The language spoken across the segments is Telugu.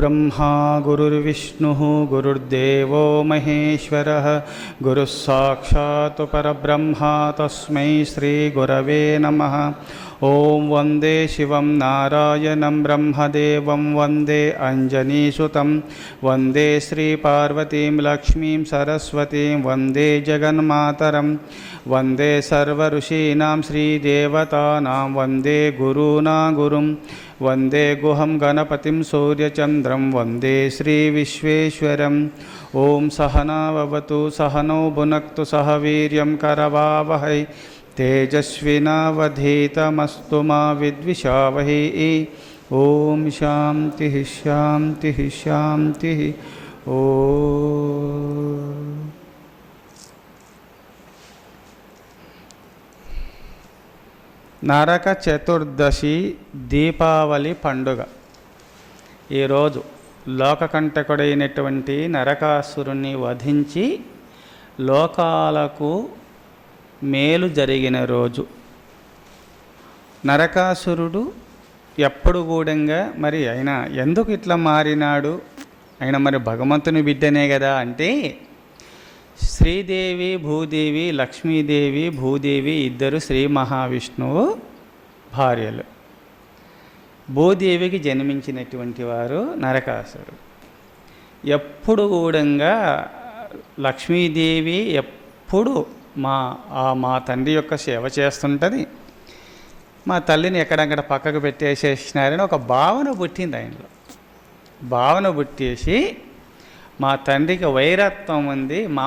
गुरुर्ब्रह्मा गुरुर्विष्णुः गुरुर्देवो महेश्वरः गुरुः साक्षात् परब्रह्मा तस्मै श्रीगुरवे नमः। ॐ वन्दे शिवं नारायणं ब्रह्मदेवं वन्दे अञ्जनीसुतं वन्दे श्रीपार्वतीं लक्ष्मीं सरस्वतीं वन्दे जगन्मातरं वन्दे सर्वऋषीणां श्रीदेवतानां वन्दे गुरूणां गुरुं वन्दे गुहं गणपतिं सूर्यचन्द्रं वन्दे श्रीविश्वेश्वरम्। ॐ सहना भवतु सहनौ भुनक्तु सह वीर्यं करवावहै तेजस्विनावधीतमस्तु मा विद्विषावहै। ॐ शान्तिः शान्तिः शान्तिः। ॐ నరక చతుర్దశి దీపావళి పండుగ. ఈరోజు లోకకంటకుడైనటువంటి నరకాసురుని వధించి లోకాలకు మేలు జరిగిన రోజు. నరకాసురుడు ఎప్పుడు కూడంగా మరి ఆయన ఎందుకు ఇట్లా మారినాడు, ఆయన మరి భగవంతుని బిడ్డనే కదా అంటే, శ్రీదేవి భూదేవి లక్ష్మీదేవి భూదేవి ఇద్దరు శ్రీ మహావిష్ణువు భార్యలు. భూదేవికి జన్మించినటువంటి వారు నరకాసురుడు. ఎప్పుడు కూడంగా లక్ష్మీదేవి ఎప్పుడు మా తండ్రి యొక్క సేవ చేస్తుంటుంది, మా తల్లిని ఎక్కడక్కడ పక్కకు పెట్టేసేసినారని ఒక భావన పుట్టింది ఆయనలో. భావన పుట్టేసి మా తండ్రికి వైరత్వం ఉంది, మా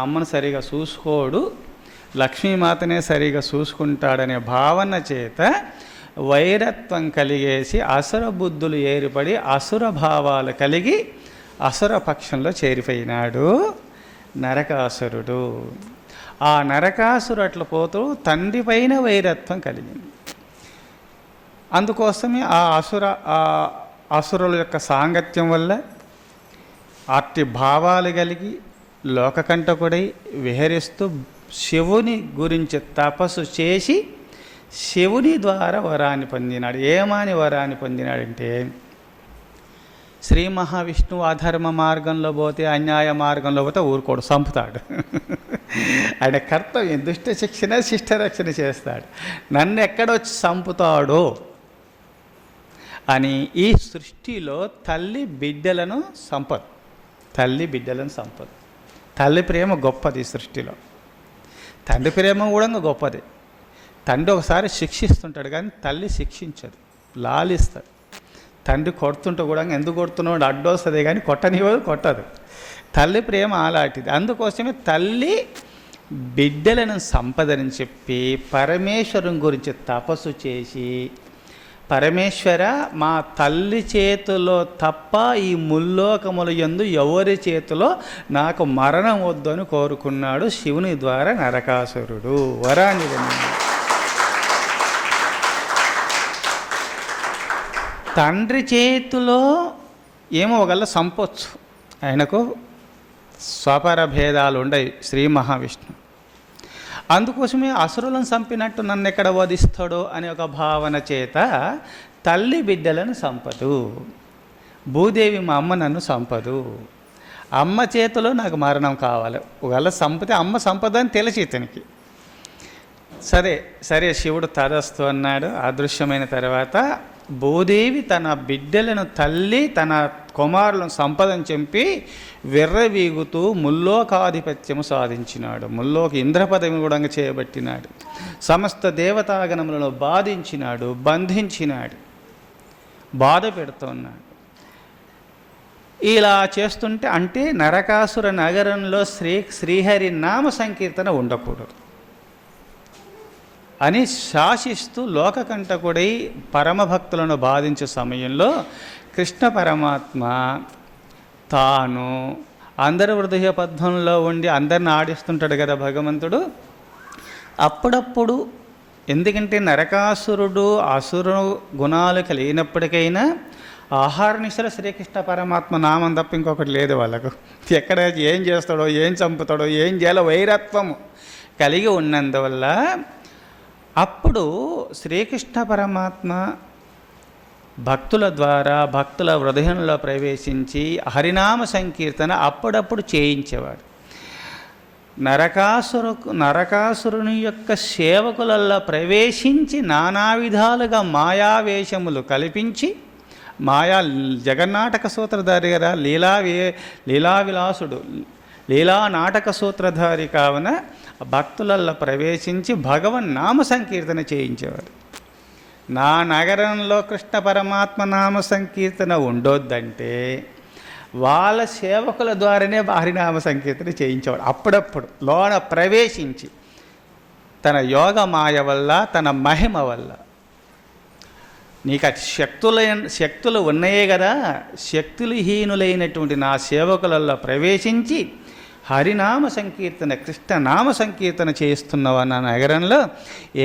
అమ్మను సరిగా చూసుకోడు, లక్ష్మీమాతనే సరిగా చూసుకుంటాడనే భావన చేత వైరత్వం కలిగేసి అసుర బుద్ధులు ఏర్పడి అసుర భావాలు కలిగి అసుర పక్షంలో చేరిపోయినాడు నరకాసురుడు. ఆ నరకాసురు అట్లా పోతూ తండ్రి పైన వైరత్వం కలిగింది. అందుకోసమే ఆ అసురుల యొక్క సాంగత్యం వల్ల అట్టి భావాలు కలిగి లోకకంటకుడై విహరిస్తూ శివుని గురించి తపస్సు చేసి శివుని ద్వారా వరాన్ని పొందినాడు. ఏమని వరాన్ని పొందినాడంటే, శ్రీ మహావిష్ణువు అధర్మ మార్గంలో పోతే అన్యాయ మార్గంలో పోతే ఊరుకోడు, చంపుతాడు. ఆయన కర్తవ్యం దుష్ట శిక్షణ శిష్ట రక్షణ చేస్తాడు. నన్ను ఎక్కడొచ్చి చంపుతాడో అని ఈ సృష్టిలో తల్లి బిడ్డలను సంపద. తల్లి ప్రేమ గొప్పది ఈ సృష్టిలో. తండ్రి ప్రేమ కూడా గొప్పది. తండ్రి ఒకసారి శిక్షిస్తుంటాడు కానీ తల్లి శిక్షించదు, లాలిస్తుంది. తండ్రి కొడుతుంటే కూడా ఎందుకు కొడుతున్నాడు అడ్డొస్తుంది కానీ కొట్టదు. తల్లి ప్రేమ అలాంటిది. అందుకోసమే తల్లి బిడ్డలను సంపదని చెప్పి పరమేశ్వరుని గురించి తపస్సు చేసి, పరమేశ్వర మా తల్లి చేతిలో తప్ప ఈ ముల్లోకముల యందు ఎవరి చేతిలో నాకు మరణం వద్దు అని కోరుకున్నాడు శివుని ద్వారా నరకాసురుడు. వరాన్ని తండ్రి చేతిలో ఏమో ఒకళ్ళ సంపొచ్చు, ఆయనకు స్వపర భేదాలు ఉండయి శ్రీ మహావిష్ణు. అందుకోసమే అసురులను చంపినట్టు నన్ను ఎక్కడ వధిస్తాడో అనే ఒక భావన చేత తల్లి బిడ్డలను సంపదు. భూదేవి మా అమ్మ నన్ను సంపదు, అమ్మ చేతిలో నాకు మరణం కావాలి. ఒకవేళ సంపద అమ్మ సంపద అని తెలిసి ఇతనికి సరే శివుడు తదస్తు అన్నాడు. అదృశ్యమైన తర్వాత భూదేవి తన బిడ్డలను తల్లి తన కుమారులను సంపదని చెప్పి విర్రవీగుతూ ముల్లోకాధిపత్యము సాధించినాడు. ముల్లోకి ఇంద్రపదవి కూడా చేయబట్టినాడు. సమస్త దేవతాగణములను బాధించినాడు, బంధించినాడు, బాధ పెడుతున్నాడు. ఇలా చేస్తుంటే అంటే నరకాసుర నగరంలో శ్రీహరి నామ సంకీర్తన ఉండకూడదు అని శాసిస్తూ లోకకంటకుడై పరమభక్తులను బాధించే సమయంలో కృష్ణ పరమాత్మ తాను అందరి హృదయ పద్మంలో ఉండి అందరిని ఆడిస్తుంటాడు కదా భగవంతుడు. అప్పుడప్పుడు ఎందుకంటే నరకాసురుడు అసురు గుణాలు కలిగినప్పటికైనా ఆహార నిశల శ్రీకృష్ణ పరమాత్మ నామం తప్ప ఇంకొకటి లేదు వాళ్ళకు. ఎక్కడ ఏం చేస్తాడో, ఏం చంపుతాడో, ఏం చేయాలో వైరత్వము కలిగి ఉన్నందువల్ల అప్పుడు శ్రీకృష్ణ పరమాత్మ భక్తుల ద్వారా భక్తుల హృదయంలో ప్రవేశించి హరినామ సంకీర్తన అప్పుడప్పుడు చేయించేవాడు. నరకాసురుని యొక్క సేవకులలో ప్రవేశించి నానా విధాలుగా మాయావేషములు కల్పించి జగన్నాటక సూత్రధారి గారా లీలావిలాసుడు లీలా నాటక సూత్రధారి కావున భక్తులలో ప్రవేశించి భగవన్ నామ సంకీర్తన చేయించేవారు. నా నగరంలో కృష్ణ పరమాత్మ నామ సంకీర్తన ఉండొద్దంటే వాళ్ళ సేవకుల ద్వారానే హరినామ సంకీర్తన చేయించేవాడు. అప్పుడప్పుడు లోన ప్రవేశించి తన యోగ మాయ వల్ల తన మహిమ వల్ల నీకు శక్తులు ఉన్నాయే కదా, శక్తులహీనులైనటువంటి నా సేవకులలో ప్రవేశించి హరినామ సంకీర్తన కృష్ణనామ సంకీర్తన చేస్తున్నవా నా నగరంలో,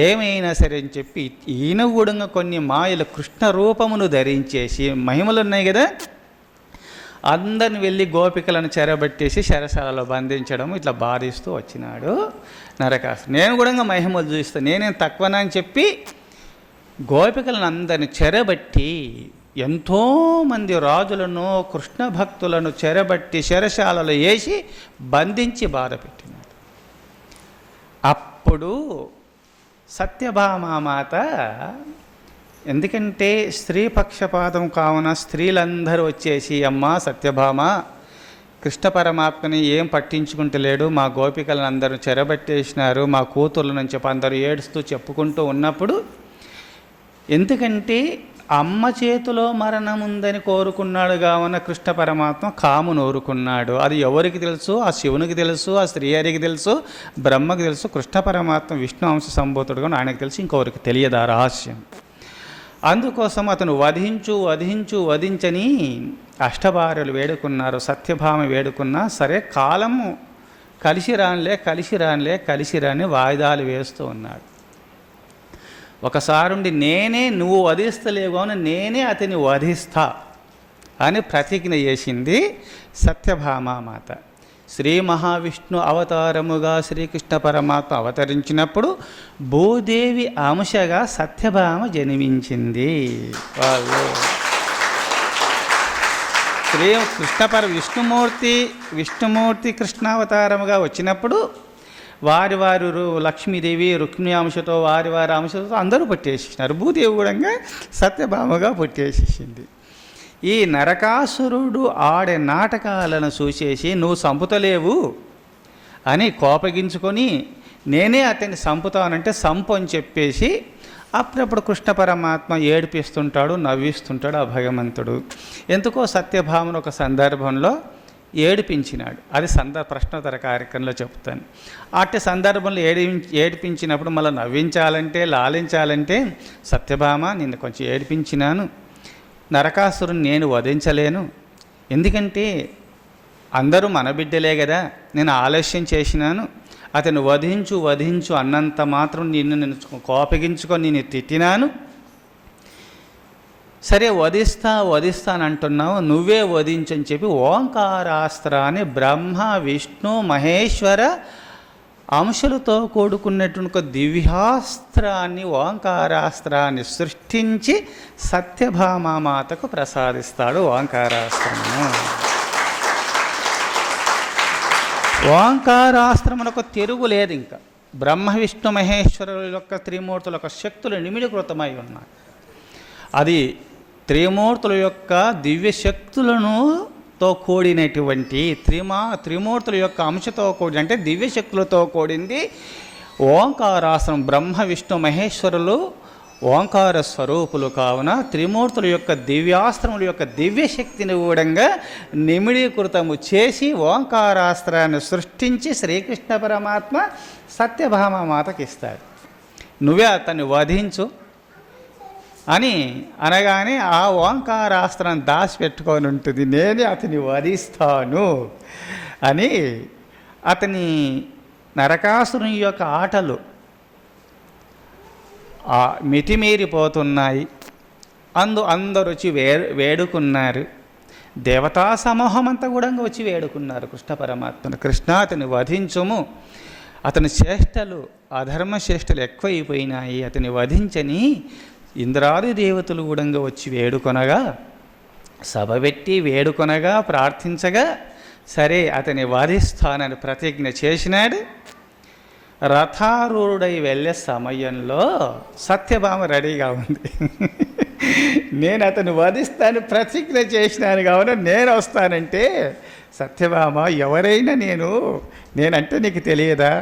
ఏమైనా సరే అని చెప్పి ఈయన కూడా కొన్ని మాయలు కృష్ణ రూపమును ధరించేసి మహిమలు ఉన్నాయి కదా, అందరిని వెళ్ళి గోపికలను చెరబట్టేసి శరసాలలో బంధించడం ఇట్లా బాధిస్తూ వచ్చినాడు నరకాసురుడు. నేను కూడా మహిమలు చూస్తాను, నేనేం తక్కువనని చెప్పి గోపికలను అందరిని చెరబట్టి ఎంతోమంది రాజులను కృష్ణ భక్తులను చెరబట్టి శరశాలలో వేసి బంధించి బాధ పెట్టినాడు. అప్పుడు సత్యభామామాత, ఎందుకంటే స్త్రీ పక్షపాతం కావున స్త్రీలందరూ వచ్చేసి అమ్మ సత్యభామ కృష్ణ పరమాత్మని ఏం పట్టించుకుంటలేడు, మా గోపికలను అందరూ చెరబట్టేసినారు, మా కూతుర్లను చెప్పి అందరూ ఏడుస్తూ చెప్పుకుంటూ ఉన్నప్పుడు, ఎందుకంటే అమ్మ చేతిలో మరణం ఉందని కోరుకున్నాడు కావున కృష్ణ పరమాత్మ కామును కోరుకున్నాడు. అది ఎవరికి తెలుసు? ఆ శివునికి తెలుసు, ఆ శ్రీహరికి తెలుసు, బ్రహ్మకి తెలుసు. కృష్ణ పరమాత్మ విష్ణు అంశ సంభూతుడుగా ఆయనకు తెలుసు, ఇంకొకరికి తెలియదు ఆ రహస్యం. అందుకోసం అతను వధించని అష్టభార్యలు వేడుకున్నారు. సత్యభామ వేడుకున్నా సరే కాలము కలిసి రాని వాయిదాలు వేస్తూ ఉన్నాడు. ఒకసారి నువ్వు వధిస్తలేవు అని నేనే అతని వధిస్తా అని ప్రతిజ్ఞ చేసింది సత్యభామామాత. శ్రీ మహావిష్ణు అవతారముగా శ్రీకృష్ణ పరమాత్మ అవతరించినప్పుడు భూదేవి అంశగా సత్యభామ జన్మించింది. వాళ్ళు విష్ణుమూర్తి కృష్ణావతారముగా వచ్చినప్పుడు వారి లక్ష్మీదేవి రుక్మిణి అంశతో వారి అంశతో అందరూ పుట్టేసేసినారు. భూదేవి కూడా సత్యభామగా పుట్టేసేసింది. ఈ నరకాసురుడు ఆడే నాటకాలను చూసేసి నువ్వు చంపుతలేవు అని కోపగించుకొని నేనే అతన్ని చంపుతానంటే చంపు అని చెప్పేసి అప్పుడప్పుడు కృష్ణ పరమాత్మ ఏడిపిస్తుంటాడు, నవ్విస్తుంటాడు ఆ భగవంతుడు. ఎందుకో సత్యభామను ఒక సందర్భంలో ఏడిపించినాడు. అది ప్రశ్నోత్తర కార్యక్రమంలో చెప్తాను. అట్టి సందర్భంలో ఏడిపించినప్పుడు మళ్ళీ నవ్వించాలంటే లాలించాలంటే సత్యభామ నిన్ను కొంచెం ఏడిపించినాను, నరకాసురుని నేను వధించలేను, ఎందుకంటే అందరూ మన బిడ్డలే కదా, నేను ఆలస్యం చేసినాను, అతను వధించు అన్నంత మాత్రం నేను కోపగించుకొని నేను తిట్టినాను, సరే వధిస్తానంటున్నావు, నువ్వే వధించని చెప్పి ఓంకారాస్త్రాన్ని బ్రహ్మ విష్ణు మహేశ్వర అంశలతో కూడుకున్నటువంటి ఒక దివ్యాస్త్రాన్ని ఓంకారాస్త్రాన్ని సృష్టించి సత్యభామామాతకు ప్రసాదిస్తాడు ఓంకారాస్త్రమును. ఓంకారాస్త్రమునకు తిరుగు లేదు. ఇంకా బ్రహ్మ విష్ణు మహేశ్వరుల యొక్క త్రిమూర్తుల యొక్క శక్తులు నిమిడీకృతమై ఉన్నాయి. అది త్రిమూర్తుల యొక్క దివ్య శక్తులను తో కూడినటువంటి త్రిమూర్తుల యొక్క అంశతో కూడి అంటే దివ్య శక్తులతో కూడింది ఓంకారాసనం. బ్రహ్మ విష్ణు మహేశ్వరులు ఓంకార స్వరూపులు కావున త్రిమూర్తుల యొక్క దివ్యాస్త్రముల యొక్క దివ్య శక్తిని కూడా నిమిడీకృతము చేసి ఓంకారాస్త్రాన్ని సృష్టించి శ్రీకృష్ణ పరమాత్మ సత్యభామామాతకి ఇస్తాడు. నువ్వే అతన్ని వధించు అని అనగానే ఆ ఓంకారాస్త్రం దాచిపెట్టుకొని ఉంటుంది, నేనే అతని వధిస్తాను అని. అతని నరకాసురుని యొక్క ఆటలు మితిమీరిపోతున్నాయి. అందరూ వచ్చి వేడుకున్నారు. దేవతా సమూహం అంతా కూడా వచ్చి వేడుకున్నారు కృష్ణ పరమాత్మను. కృష్ణ అతని వధించుము, అతని చేష్టలు అధర్మ చేష్టలు ఎక్కువైపోయినాయి, అతని వధించని ఇంద్రాది దేవతలు కూడా వచ్చి వేడుకొనగా, సభ పెట్టి వేడుకొనగా, ప్రార్థించగా, సరే అతని వధిస్తానని ప్రతిజ్ఞ చేసినాడు. రథారూఢుడై వెళ్ళే సమయంలో సత్యభామ రెడీగా ఉంది. నేను అతను వధిస్తాను ప్రతిజ్ఞ చేసినాను కావున నేను వస్తానంటే, సత్యభామ ఎవరైనా నేనంటే నీకు తెలియదా,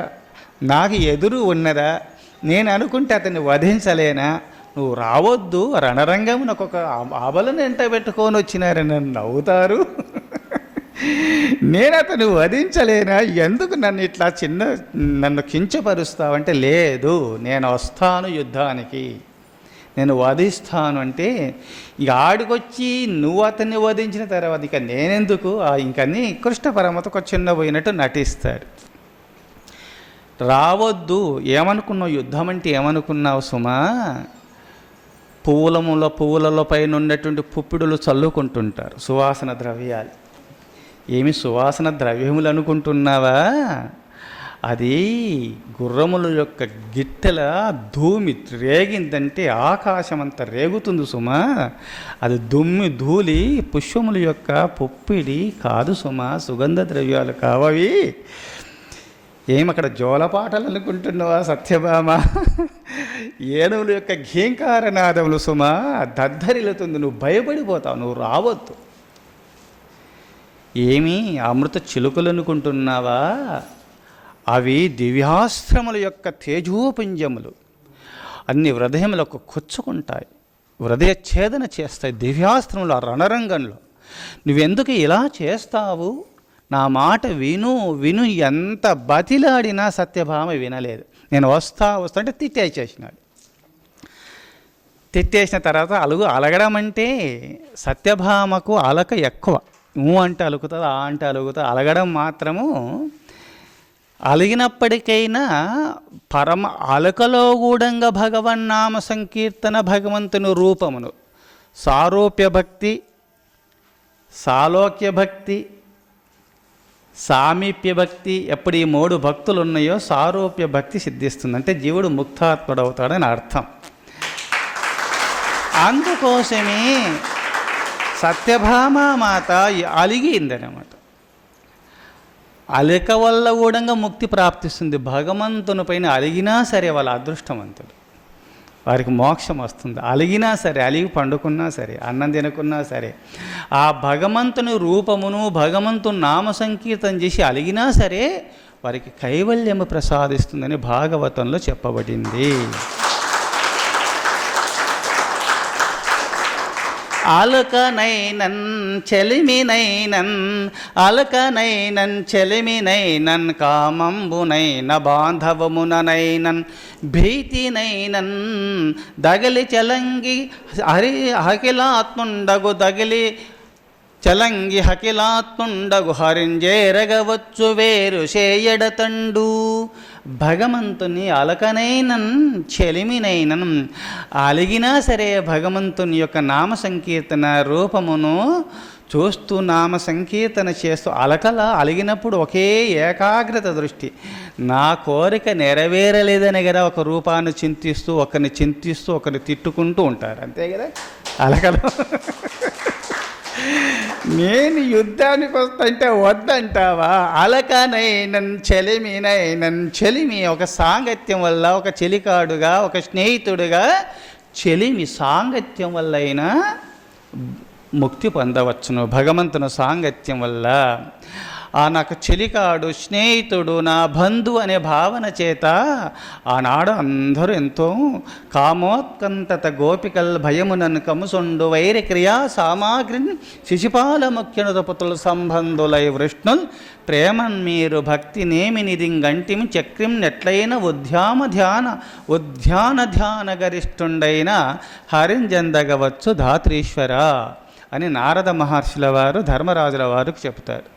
నాకు ఎదురు ఉన్నదా, నేను అనుకుంటే అతన్ని వధించలేనా, నువ్వు రావద్దు, రణరంగం ఒక ఆబలను ఎంట పెట్టుకొని వచ్చినారని నన్ను నవ్వుతారు, నేను అతను వధించలేనా, ఎందుకు నన్ను కించపరుస్తావంటే, లేదు నేను వస్తాను యుద్ధానికి, నేను వధిస్తాను అంటే, ఇక ఆడికొచ్చి నువ్వు అతన్ని వధించిన తర్వాత ఇక నేనెందుకు, ఇంకన్నీ కృష్ణ పరమతకు చిన్న పోయినట్టు నటిస్తాడు. రావద్దు, ఏమనుకున్నావు, యుద్ధం అంటే ఏమనుకున్నావు సుమా, పువ్వులలో పైన ఉన్నటువంటి పుప్పిడులు చల్లుకుంటుంటారు సువాసన ద్రవ్యాలు, ఏమి సువాసన ద్రవ్యములు అనుకుంటున్నావా, అది గుర్రముల యొక్క గిట్టెల ధూమి రేగిందంటే ఆకాశం అంతా రేగుతుంది సుమా, అది దుమ్మి ధూళి పుష్పముల యొక్క పుప్పిడి కాదు సుమా, సుగంధ ద్రవ్యాలు కావవి, ఏమక్కడ జోలపాటలు అనుకుంటున్నావా సత్యభామ, ఏనుగుల యొక్క ఘీంకారనాదములు సుమా, దద్దరిల్లుతుంది, నువ్వు భయపడిపోతావు, నువ్వు రావద్దు. ఏమి అమృత చిలుకలు అనుకుంటున్నావా, అవి దివ్యాస్త్రముల యొక్క తేజోపుంజములు, అన్ని హృదయములకు కొచ్చుకుంటాయి, హృదయ ఛేదన చేస్తాయి దివ్యాస్త్రములు ఆ రణరంగంలో. నువ్వెందుకు ఇలా చేస్తావు, నా మాట విను ఎంత బతిలాడినా సత్యభామ వినలేదు. నేను వస్తా అంటే తిట్టేసేసినాడు. తిట్టేసిన తర్వాత అలగడం అంటే సత్యభామకు అలక ఎక్కువ, అంటే అలుగుతుంది, అంటే అలుగుతుంది, అలగడం మాత్రము అలిగినప్పటికైనా పరమ అలకలో గూఢంగా భగవన్నామ సంకీర్తన భగవంతుని రూపమును సారూప్య భక్తి, సాలోక్య భక్తి, సామీప్య భక్తి, ఎప్పుడు ఈ 3 భక్తులు ఉన్నాయో సారూప్య భక్తి సిద్ధిస్తుంది, అంటే జీవుడు ముక్తాత్ముడవుతాడని అర్థం. అందుకోసమే సత్యభామ మాత అలిగిందనమాట. అలిక వల్ల కూడా ముక్తి ప్రాప్తిస్తుంది. భగవంతుని పైన అలిగినా సరే వాళ్ళ అదృష్టవంతుడు, వారికి మోక్షం వస్తుంది. అలిగినా సరే, అలిగి పండుకున్నా సరే, అన్నం తినకున్నా సరే, ఆ భగవంతుని రూపమును భగవంతుని నామ సంకీర్తన చేసి అలిగినా సరే వారికి కైవల్యము ప్రసాదిస్తుందని భాగవతంలో చెప్పబడింది. అలకనైనన్ చెలిమినైనన్, అలకనైనన్ చెలిమినైనన్, కామంబునైన బాంధవముననైనన్, భీతినైనన్ దగలి చలంగి హకిలాత్ముండగు, దగిలి చలంగి హకిలాత్ముండగు, హరింజేరగవచ్చు వేరు చేయడతండు. భగవంతుని అలకనైనన్ చెలిమినైనన్, అలిగినా సరే భగవంతుని యొక్క నామ సంకీర్తన రూపమును చూస్తూ నామ సంకీర్తన చేస్తూ అలిగినప్పుడు ఒకే ఏకాగ్రత దృష్టి, నా కోరిక నెరవేరలేదని కదా ఒక రూపాన్ని చింతిస్తూ ఒకరిని తిట్టుకుంటూ ఉంటారు, అంతే కదా అలకలో. నేను యుద్ధానికి వస్తుంటే వద్దంటావా, అలకనైనన్ చెలిమినైనన్, చెలిమి ఒక సాంగత్యం వల్ల, ఒక చెలికాడుగా, ఒక స్నేహితుడుగా చెలిమి సాంగత్యం వల్ల అయినా ముక్తి పొందవచ్చును. భగవంతుని సాంగత్యం వల్ల నాకు చెలికాడు, స్నేహితుడు, నా బంధు అనే భావన చేత ఆనాడు అందరూ ఎంతో కామోత్కంఠత గోపికల్ భయమునన్ కముసొండు వైరి క్రియా సామాగ్రిని శిశుపాల ముఖ్యనుతపుతులు సంబంధులై వృష్ణుల్ ప్రేమన్ మీరు భక్తి నేమినిది గంటిమి చక్రిం నెట్లైన ఉద్యాన ధ్యాన గరిష్ఠుండైన హరింజందగవచ్చు ధాత్రీశ్వర అని నారద మహర్షుల వారు ధర్మరాజుల వారికి చెప్తారు.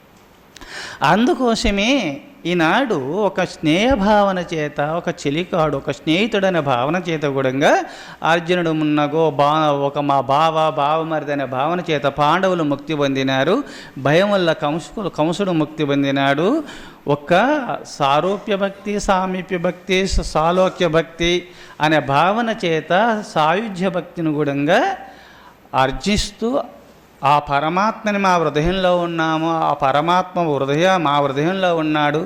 అందుకోసమే ఈనాడు ఒక స్నేహభావన చేత, ఒక చెలికాడు, ఒక స్నేహితుడనే భావన చేత కూడా అర్జునుడు మున్నగో మా బావమరిది అనే భావన చేత పాండవులు ముక్తి పొందినారు. భయం వల్ల కంసుడు ముక్తి పొందినాడు. ఒక సారూప్య భక్తి, సామీప్య భక్తి, సాలోక్య భక్తి అనే భావన చేత సాయుధ్య భక్తిని కూడా అర్జిస్తూ ఆ పరమాత్మని మా హృదయంలో ఉన్నాము, ఆ పరమాత్మ మా హృదయంలో ఉన్నాడు,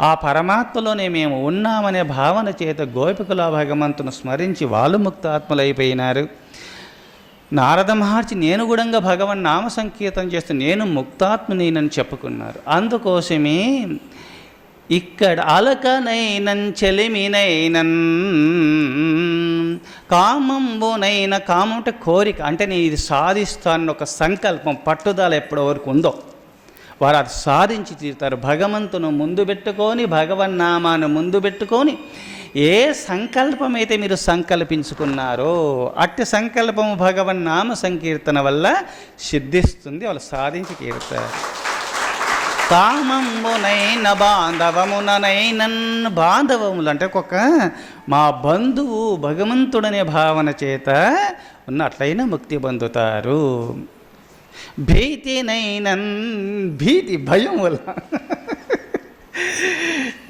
ఆ పరమాత్మలోనే మేము ఉన్నామనే భావన చేత గోపికల భగవంతుని స్మరించి వాళ్ళు ముక్తాత్మలైపోయినారు. నారద మహర్షి నేను కూడా భగవన్ నామ సంకీర్తన చేస్తూ నేను ముక్తాత్మనేనని చెప్పుకున్నారు. అందుకోసమే ఇక్కడ అలకనైనన్ చెలిమినైనన్ కామంబునైన, కామం అంటే కోరిక, అంటే నేను ఇది సాధిస్తాను ఒక సంకల్పం, పట్టుదల ఎప్పటి వరకు ఉందో వారు అది సాధించి తీరుతారు. భగవంతును ముందు పెట్టుకొని, భగవన్నామాను ముందు పెట్టుకొని ఏ సంకల్పం అయితే మీరు సంకల్పించుకున్నారో అట్టి సంకల్పము భగవన్నామ సంకీర్తన వల్ల సిద్ధిస్తుంది, వాళ్ళు సాధించి తీరుతారు. కామంబునైన బాంధవముననైనన్, బాంధవములు అంటే ఒక మా బంధువు భగవంతుడనే భావన చేత ఉన్నట్లయినా ముక్తి పొందుతారు. భీతినైనన్, భీతి భయం వల్ల.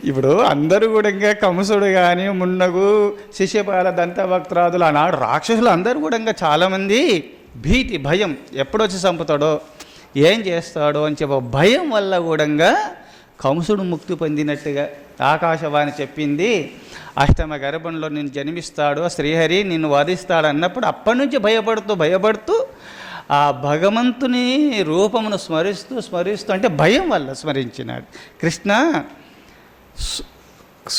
ఇప్పుడు అందరూ కూడా కంసుడు కానీ, మున్నగు, శిశుపాల, దంతభక్తురాదులు ఆనాడు రాక్షసులు అందరూ కూడా చాలామంది భీతి భయం, ఎప్పుడొచ్చి చంపుతాడో ఏం చేస్తాడో అని చెప్పి భయం వల్ల కూడా కంసుడు ముక్తి పొందినట్టుగా ఆకాశవాణి చెప్పింది. అష్టమ గర్భంలో నిన్ను జన్మిస్తాడు శ్రీహరి, నిన్ను వధిస్తాడు అన్నప్పుడు అప్పటి నుంచి భయపడుతూ ఆ భగవంతుని రూపమును స్మరిస్తూ అంటే భయం వల్ల స్మరించినాడు. కృష్ణ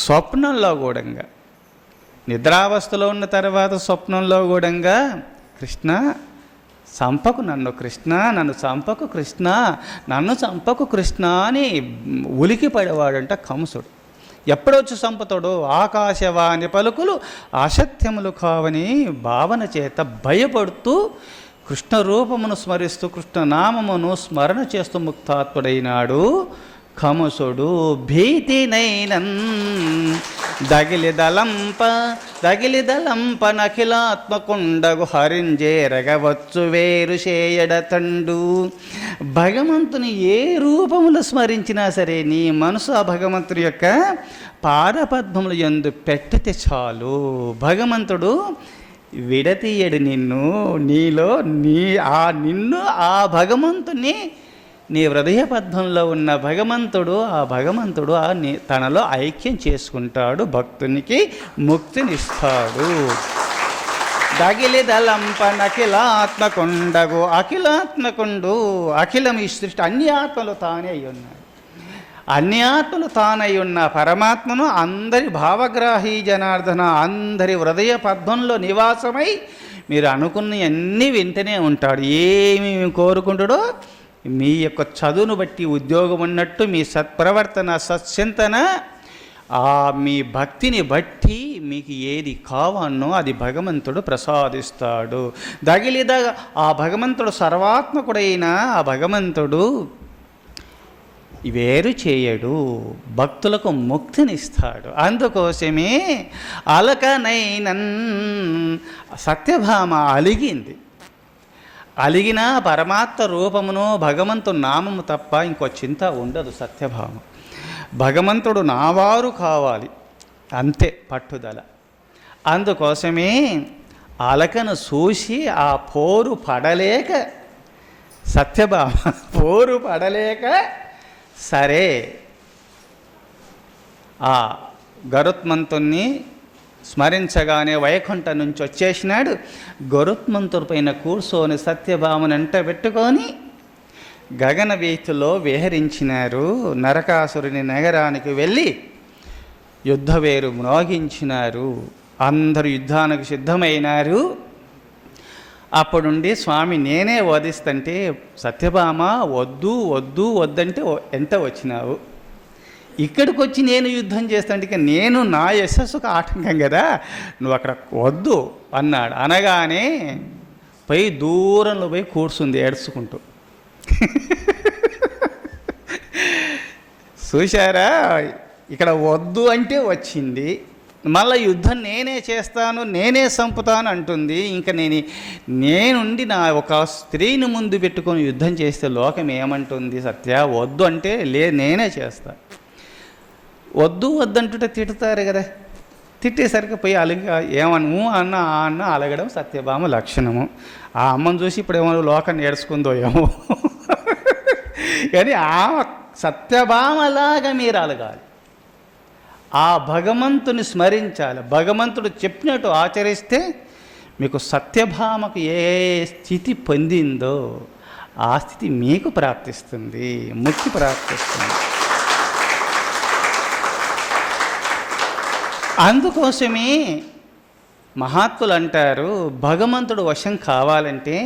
స్వప్నంలో కూడా, నిద్రావస్థలో ఉన్న తర్వాత స్వప్నంలో కూడా కృష్ణ చంపకు నన్ను కృష్ణ, నన్ను చంపకు కృష్ణ, నన్ను చంపకు కృష్ణ అని ఉలికి పడేవాడంట కంసుడు. ఎప్పుడొచ్చి చంపుతాడో ఆకాశవాణి పలుకులు అసత్యములు కావని భావన చేత భయపడుతూ కృష్ణ రూపమును స్మరిస్తూ కృష్ణనామమును స్మరణ చేస్తూ ముక్తాత్ముడైనాడు కంసుడు. భీతినైనన్ దగిలిదలంప నఖిలాత్మకుండగు హరింజేరగవచ్చు వేరు చేయడతండు. భగవంతుని ఏ రూపములు స్మరించినా సరే నీ మనసు ఆ భగవంతుని యొక్క పాదపద్మములు యందు పెట్టితే చాలు, భగవంతుడు విడతీయడు నిన్ను. నీలో నిన్ను ఆ భగవంతుని నీ హృదయ పద్మంలో ఉన్న భగవంతుడు తనలో ఐక్యం చేసుకుంటాడు, భక్తునికి ముక్తినిస్తాడు. దగిలిదలంపన అఖిలాత్మకుండగు, అఖిలాత్మకుండు అఖిలం ఈ సృష్టి అన్ని ఆత్మలు తానే అయి ఉన్నాడు. అన్ని ఆత్మలు తానై ఉన్న పరమాత్మను అందరి భావగ్రాహి జనార్దన అందరి హృదయ పద్మంలో నివాసమై మీరు అనుకున్న అన్నీ వెంటనే ఉంటాడు. ఏమి కోరుకుంటాడో మీ యొక్క చదువును బట్టి ఉద్యోగం ఉన్నట్టు, మీ సత్ప్రవర్తన సత్చింతన, మీ భక్తిని బట్టి మీకు ఏది కావాలనో అది భగవంతుడు ప్రసాదిస్తాడు. ఆ భగవంతుడు సర్వాత్మకుడైన ఆ భగవంతుడు వేరు చేయడు, భక్తులకు ముక్తినిస్తాడు. అందుకోసమే అలకనైనన్ సత్యభామ అలిగిన పరమాత్మ రూపమును భగవంతుడు నామము తప్ప ఇంకో చింత ఉండదు సత్యభామ. భగవంతుడు నావారు కావాలి అంతే పట్టుదల. అందుకోసమే అలకను చూసి ఆ పోరు పడలేక సత్యభామ పోరు పడలేక సరే ఆ గరుత్మంతుణ్ణి స్మరించగానే వైకుంఠం నుంచి వచ్చేసినాడు. గరుత్మంతుడి పైన కూర్చొని సత్యభామను వెంట పెట్టుకొని గగన వీధిలో విహరించినారు. నరకాసురుని నగరానికి వెళ్ళి యుద్ధవేరు మ్రోగించినారు. అందరూ యుద్ధానికి సిద్ధమైనారు. అప్పుడుండి స్వామి నేనే వధిస్తుంటే సత్యభామ వద్దు వద్దు వద్దంటే ఎంత వచ్చినావు, ఇక్కడికి వచ్చి నేను యుద్ధం చేస్తాంటే నేను నా యశస్సుకు ఆటంకం కదా, నువ్వు అక్కడ వద్దు అన్నాడు. అనగానే పోయి దూరంలో పోయి కూర్చుంది ఏడ్చుకుంటూ. చూశారా, ఇక్కడ వద్దు అంటే వచ్చింది, మళ్ళీ యుద్ధం నేనే చేస్తాను, నేనే చంపుతాను అంటుంది. ఇంకా నేనుండి నా ఒక స్త్రీని ముందు పెట్టుకొని యుద్ధం చేస్తే లోకం ఏమంటుంది? సత్య వద్దు అంటే నేనే చేస్తా. వద్దు వద్దంటుంటే తిడతారు కదా, తిట్టేసరికి పోయి అన్న అలగడం సత్యభామ లక్షణము. ఆ అమ్మను చూసి ఇప్పుడు ఏమో లోకం నేర్చుకుందో ఏమో కానీ ఆ సత్యభామలాగా మీరు అలగాలి, ఆ భగవంతుని స్మరించాలి. భగవంతుడు చెప్పినట్టు ఆచరిస్తే మీకు సత్యభామకు ఏ స్థితి పొందిందో ఆ స్థితి మీకు ప్రాప్తిస్తుంది, ముక్తి ప్రాప్తిస్తుంది. అందుకోసమే మహాత్ములు అంటారు, భగవంతుడు వశం కావాలంటే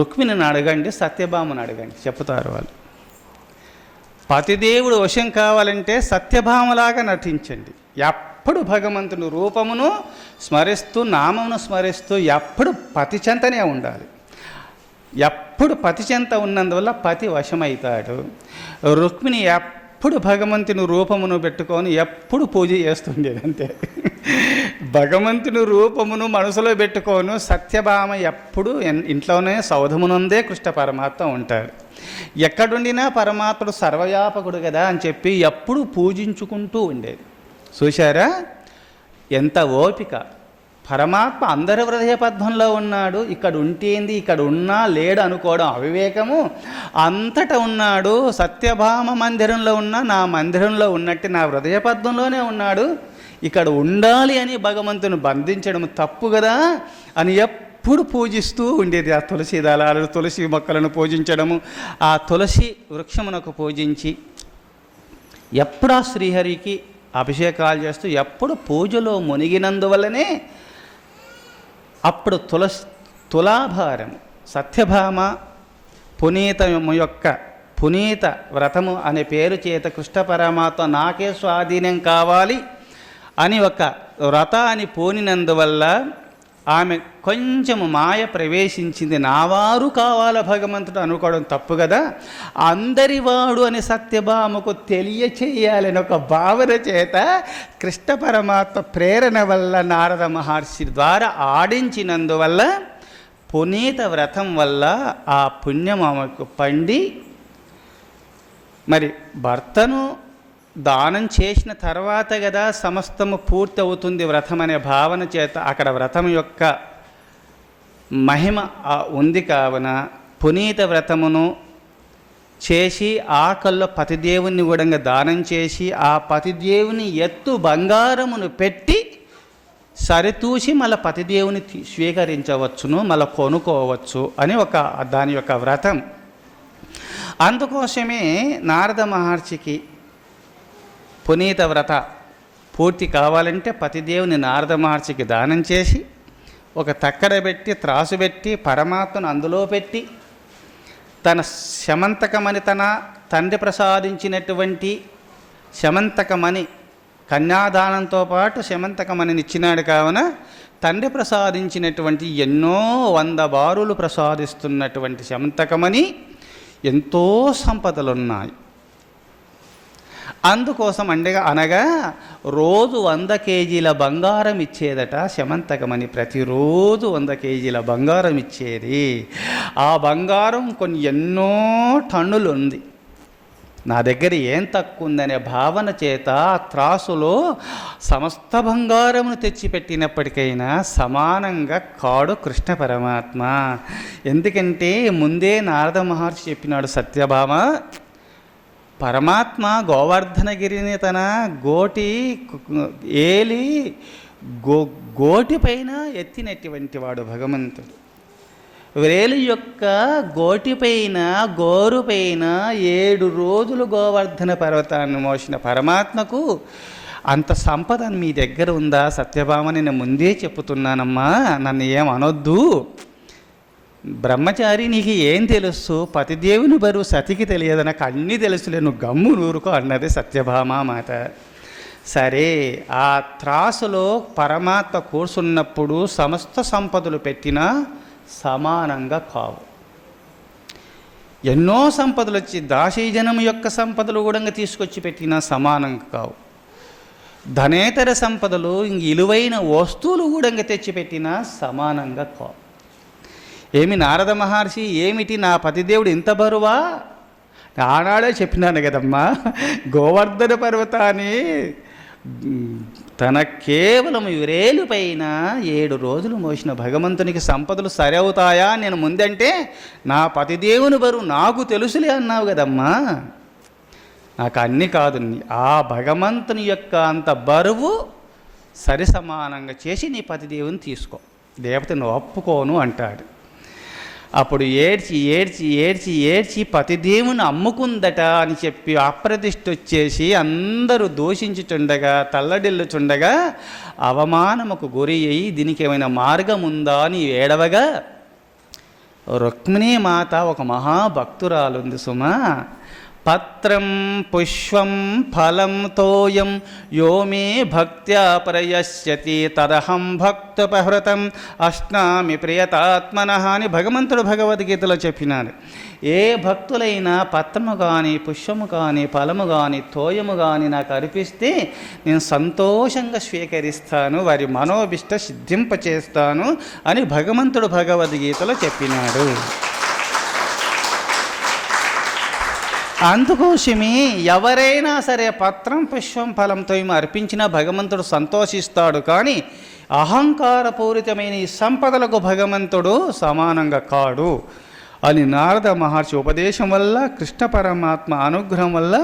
రుక్మిణిని అడగండి, సత్యభామను అడగండి చెప్తారు వాళ్ళు. పతిదేవుడు వశం కావాలంటే సత్యభామలాగా నటించండి. ఎప్పుడు భగవంతుని రూపమును స్మరిస్తూ, నామమును స్మరిస్తూ ఎప్పుడు పతి చెంతనే ఉండాలి. ఎప్పుడు పతి చెంత ఉన్నందువల్ల పతి వశమవుతాడు. రుక్మిణి ఎప్పుడు భగవంతుని రూపమును పెట్టుకొని ఎప్పుడు పూజ చేస్తుండేది అంతే. భగవంతుని రూపమును మనసులో పెట్టుకోను సత్యభామ ఎప్పుడు ఇంట్లోనే సౌధమునందే కృష్ణ పరమాత్మ ఉంటాడు. ఎక్కడుండినా పరమాత్ముడు సర్వవ్యాపకుడు కదా అని చెప్పి ఎప్పుడు పూజించుకుంటూ ఉండేది. చూశారా ఎంత ఓపిక! పరమాత్మ అందరి హృదయ పద్మంలో ఉన్నాడు, ఇక్కడ ఉంటేంది, ఇక్కడ ఉన్నా లేడు అనుకోవడం అవివేకము. అంతటా ఉన్నాడు, సత్యభామ మందిరంలో ఉన్నా నా మందిరంలో ఉన్నట్టు నా హృదయ పద్మంలోనే ఉన్నాడు, ఇక్కడ ఉండాలి అని భగవంతుని బంధించడం తప్పు కదా అని ఎప్పుడు పూజిస్తూ ఉండేది. ఆ తులసి దళాలు, తులసి మొక్కలను పూజించడము, ఆ తులసి వృక్షమునకు పూజించి ఎప్పుడు ఆ శ్రీహరికి అభిషేకాలు చేస్తూ ఎప్పుడు పూజలో మునిగినందువల్లనే అప్పుడు తులాభారం సత్యభామ పునీతము యొక్క పునీత వ్రతము అనే పేరు చేత కృష్ణ పరమాత్మ నాకే స్వాధీనం కావాలి అని ఒక వ్రతాన్ని పూనినందువల్ల ఆమె కొంచెము మాయ ప్రవేశించింది. నావారు కావాల భగవంతుడు అనుకోవడం తప్పు కదా. అందరివాడు అని సత్యభామకు తెలియచేయాలని ఒక భావన చేత కృష్ణ పరమాత్మ ప్రేరణ వల్ల నారద మహర్షి ద్వారా ఆడించినందువల్ల పునీత వ్రతం వల్ల ఆ పుణ్యం ఆమెకు పండి మరి భర్తను దానం చేసిన తర్వాత కదా సమస్తము పూర్తి అవుతుంది వ్రతం అనే భావన చేత అక్కడ వ్రతం యొక్క మహిమ ఉంది కావున పునీత వ్రతమును చేసి ఆకల్లో పతిదేవుని కూడా దానం చేసి ఆ పతిదేవుని ఎత్తు బంగారమును పెట్టి సరితూసి మళ్ళీ పతిదేవుని స్వీకరించవచ్చును, మళ్ళీ కొనుక్కోవచ్చు అని దాని యొక్క వ్రతం. అందుకోసమే నారద మహర్షికి పునీత వ్రత పూర్తి కావాలంటే పతిదేవుని నారద మహర్షికి దానం చేసి ఒక తక్కడ పెట్టి త్రాసు పెట్టి పరమాత్మను అందులో పెట్టి తన శమంతకమని తన తండ్రి ప్రసాదించినటువంటి శమంతకమని కన్యాదానంతో పాటు శమంతకమని ఇచ్చినాడు కావున తండ్రి ప్రసాదించినటువంటి ఎన్నో 100 బారులు ప్రసాదిస్తున్నటువంటి శమంతకమని ఎంతో సంపదలున్నాయి. అందుకోసం అనగా రోజు 100 కేజీల బంగారం ఇచ్చేదట శమంతకమని. ప్రతిరోజు 100 కేజీల బంగారం ఇచ్చేది. ఆ బంగారం కొన్ని ఎన్నో టన్నులు ఉంది. నా దగ్గర ఏం తక్కువ ఉందనే భావన చేత త్రాసులో సమస్త బంగారమును తెచ్చిపెట్టినప్పటికైనా సమానంగా కాడు కృష్ణ పరమాత్మ. ఎందుకంటే ముందే నారద మహర్షి చెప్పినాడు, సత్యభామ పరమాత్మ గోవర్ధనగిరిని తన గోటి ఏలి గోటి పైన ఎత్తినటువంటి వాడు భగవంతుడు. వేలు యొక్క గోటిపైన గోరుపైన 7 రోజులు గోవర్ధన పర్వతాన్ని మోసిన పరమాత్మకు అంత సంపద మీ దగ్గర ఉందా సత్యభామ? నేను ముందే చెప్పుతున్నానమ్మా, నన్ను ఏం అనొద్దు. బ్రహ్మచారి నీకు ఏం తెలుసు? పతిదేవుని బరువు సతికి తెలియదు, నాకు అన్నీ తెలుసులే, నువ్వు గమ్ము నూరుకో అన్నది సత్యభామ మాట. సరే, ఆ త్రాసులో పరమాత్మ కూర్చున్నప్పుడు సమస్త సంపదలు పెట్టినా సమానంగా కావు. ఎన్నో సంపదలు వచ్చి దాసీజనం యొక్క సంపదలు కూడా తీసుకొచ్చి పెట్టినా సమానంగా కావు. ధనేతర సంపదలు ఇంక విలువైన వస్తువులు కూడా తెచ్చిపెట్టినా సమానంగా కావు. ఏమి నారద మహర్షి, ఏమిటి నా పతిదేవుడు ఇంత బరువా? ఆనాడే చెప్పినాను కదమ్మా, గోవర్ధన పర్వతాన్ని తన కేవలం విరేలు పైన 7 రోజులు మోసిన భగవంతునికి సంపదలు సరవుతాయా నేను ముందంటే, నా పతిదేవుని బరువు నాకు తెలుసులే అన్నావు కదమ్మా. నాకు అన్నీ కాదు, ఆ భగవంతుని యొక్క అంత బరువు సరి సమానంగా చేసి నీ పతిదేవుని తీసుకో, లేకపోతే నువ్వు ఒప్పుకోను అంటాడు. అప్పుడు ఏడ్చి ఏడ్చి ఏడ్చి ఏడ్చి పతిదేవుని అమ్ముకుందట అని చెప్పి అప్రతిష్ఠ వచ్చేసి అందరూ దూషించుచుండగా తల్లడిల్లుచుండగా అవమానముకు గురి అయ్యి దీనికి ఏమైనా మార్గం ఉందా అని ఏడవగా, రుక్మిణీ మాత ఒక మహాభక్తురాలుంది సుమా. పత్రం పుష్పం ఫలం తోయం యో మే భక్త్యా ప్రయశ్యతి తదహం భక్తపహృతం అశ్నామి ప్రియతాత్మనః అని భగవంతుడు భగవద్గీతలో చెప్పినాడు. ఏ భక్తులైనా పత్రము కానీ పుష్పము కానీ ఫలము కానీ తోయము కానీ నాకు అర్పిస్తే నేను సంతోషంగా స్వీకరిస్తాను, వారి మనోభిష్ట సిద్ధింపచేస్తాను అని భగవంతుడు భగవద్గీతలో చెప్పినాడు. అందుకోసమే ఎవరైనా సరే పత్రం పుష్పం ఫలంతో అర్పించినా భగవంతుడు సంతోషిస్తాడు. కానీ అహంకారపూరితమైన ఈ సంపదలకు భగవంతుడు సమానంగా కాడు అని నారద మహర్షి ఉపదేశం వల్ల, కృష్ణ పరమాత్మ అనుగ్రహం వల్ల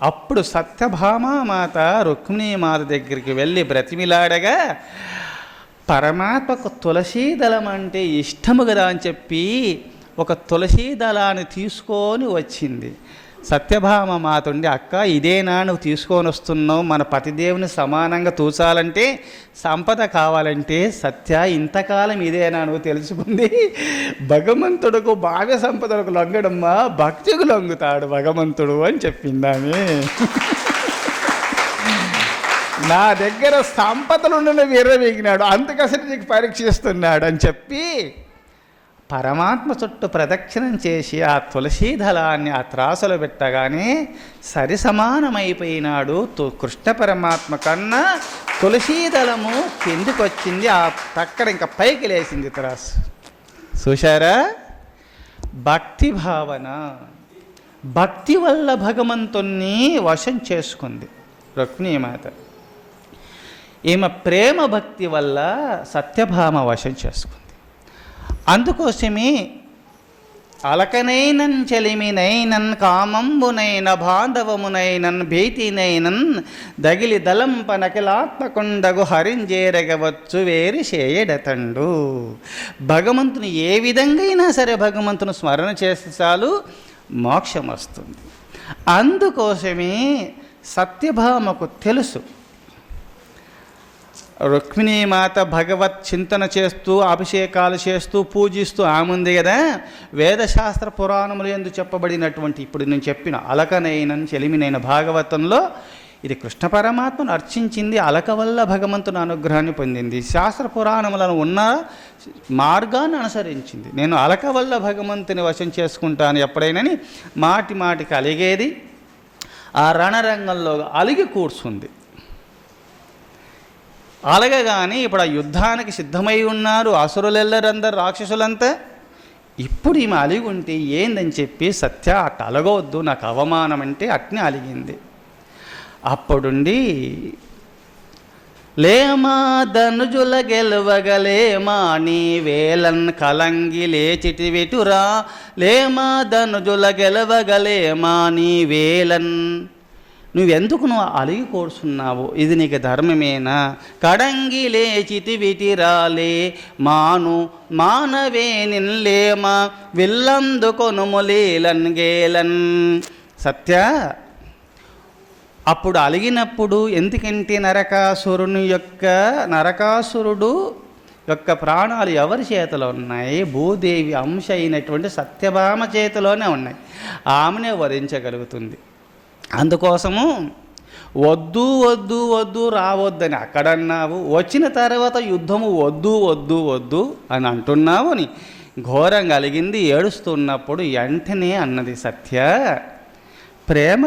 అప్పుడు సత్యభామామాత రుక్మిణీమాత దగ్గరికి వెళ్ళి బ్రతిమిలాడగా, పరమాత్మకు తులసీదళం అంటే ఇష్టము కదా అని చెప్పి ఒక తులసీ దళాన్ని తీసుకొని వచ్చింది. సత్యభామ మాతుండి, అక్క ఇదేనా నువ్వు తీసుకొని వస్తున్నావు, మన పతిదేవుని సమానంగా తూచాలంటే సంపద కావాలంటే సత్య ఇంతకాలం ఇదేనా నువ్వు తెలుసుకుంది? భగవంతుడుకు భావ్య సంపదలకు లొంగడమ్మా, భక్తికి లొంగుతాడు భగవంతుడు అని చెప్పిందామే. నా దగ్గర సంపదలుండని విర్రవీగినాడు, అందుకసలు నీకు పరీక్షిస్తున్నాడు అని చెప్పి పరమాత్మ చుట్టూ ప్రదక్షిణం చేసి ఆ తులసీ దళాన్ని ఆ త్రాసులో పెట్టగానే సరి సమానమైపోయినాడు. కృష్ణ పరమాత్మ కన్నా తులసీ దళము కిందికి వచ్చింది, ఆ పక్కన ఇంకా పైకి లేచింది త్రాసు. చూశారా? భక్తి భావన, భక్తి వల్ల భగవంతుణ్ణి వశం చేసుకుంది రుక్మిణీమాత. ఈమె ప్రేమ భక్తి వల్ల సత్యభామ వశం చేసుకుంది. అందుకోసమే అలకనైనన్ చెలిమినైనన్ కామంబునైన బాంధవమునైనన్ భీతినైనన్ దగిలి దలంపనకిలాత్మకుండగు హరింజేరగవచ్చు వేరి చేయడతండు. భగవంతుని ఏ విధంగా అయినా సరే భగవంతుని స్మరణ చేస్తే చాలు మోక్షం వస్తుంది. అందుకోసమే సత్యభామకు తెలుసు, రుక్మిణీమాత భగవత్ చింతన చేస్తూ అభిషేకాలు చేస్తూ పూజిస్తూ ఆముంది కదా. వేదశాస్త్ర పురాణములు యందు చెప్పబడినటువంటి ఇప్పుడు నేను చెప్పిన అలకనైన చెలిమినైన భాగవతంలో ఇది కృష్ణ పరమాత్మను అర్చించింది, అలక వల్ల భగవంతుని అనుగ్రహాన్ని పొందింది. శాస్త్ర పురాణములను ఉన్న మార్గాన్ని అనుసరించింది. నేను అలక వల్ల భగవంతుని వశం చేసుకుంటాను ఎప్పుడైనని మాటి మాటికి అలిగేది. ఆ రణరంగంలో అలిగి కూర్చుంది. అలగగానే ఇప్పుడు ఆ యుద్ధానికి సిద్ధమై ఉన్నారు అసురులెల్లరందరు, రాక్షసులంతా. ఇప్పుడు ఈమె అలిగి ఉంటే ఏందని చెప్పి సత్య అట్ట అలగవద్దు, నాకు అవమానం అంటే అట్నే అలిగింది. అప్పుడుండి లేమా ధనుజుల గెలవగలేమా నీ వేలన్ కలంగి లేచిటి వెటురా, లేమా ధనుజుల గెలవగలేమా నీ వేలన్, నువ్వెందుకు నువ్వు అలిగి కూర్చున్నావు, ఇది నీకు ధర్మమేనా? కడంగి లేచితి విటిరాలే మాను మానవే నిన్లేమా విల్లందుకొనుములేలన్ గేలన్. సత్య అప్పుడు అలిగినప్పుడు ఎందుకంటే నరకాసురుడు యొక్క ప్రాణాలు ఎవరి చేతిలో ఉన్నాయి? భూదేవి అంశ అయినటువంటి సత్యభామ చేతిలోనే ఉన్నాయి. ఆమెనే వరించగలుగుతుంది. అందుకోసము వద్దు వద్దు వద్దు రావద్దని అక్కడన్నావు, వచ్చిన తర్వాత యుద్ధము వద్దు వద్దు వద్దు అని అంటున్నావు అని ఘోరం కలిగింది. ఏడుస్తున్నప్పుడు వెంటనే అన్నది సత్య, ప్రేమ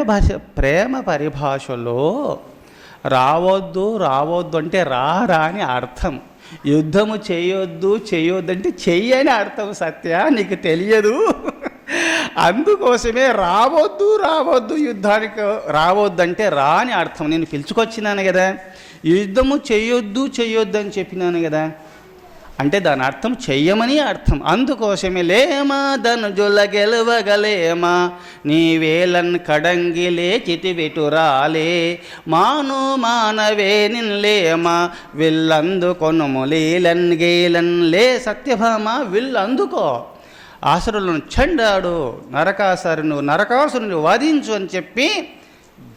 పరిభాషలో రావద్దు అంటే రా అని అర్థం. యుద్ధము చేయొద్దు అంటే చెయ్యని అర్థం. సత్య, నీకు తెలియదు. అందుకోసమే రావద్దు యుద్ధానికి రావద్దు అంటే రా అని అర్థం. నేను పిలుచుకొచ్చినాను కదా, యుద్ధము చేయొద్దు అని చెప్పినాను కదా, అంటే దాని అర్థం చెయ్యమని అర్థం. అందుకోసమే లేమా ధనుజుల గెలవగలేమా, నీ వేలన్ కడంగిలే చితివెటురాలే, మానవే నిన్లేమా, విల్లందుకొనుము లీలన్ గేలన్ లే. సత్యభామ, విల్లందుకో, ఆసురులను చండాడు, నరకాసురుని వధించు అని చెప్పి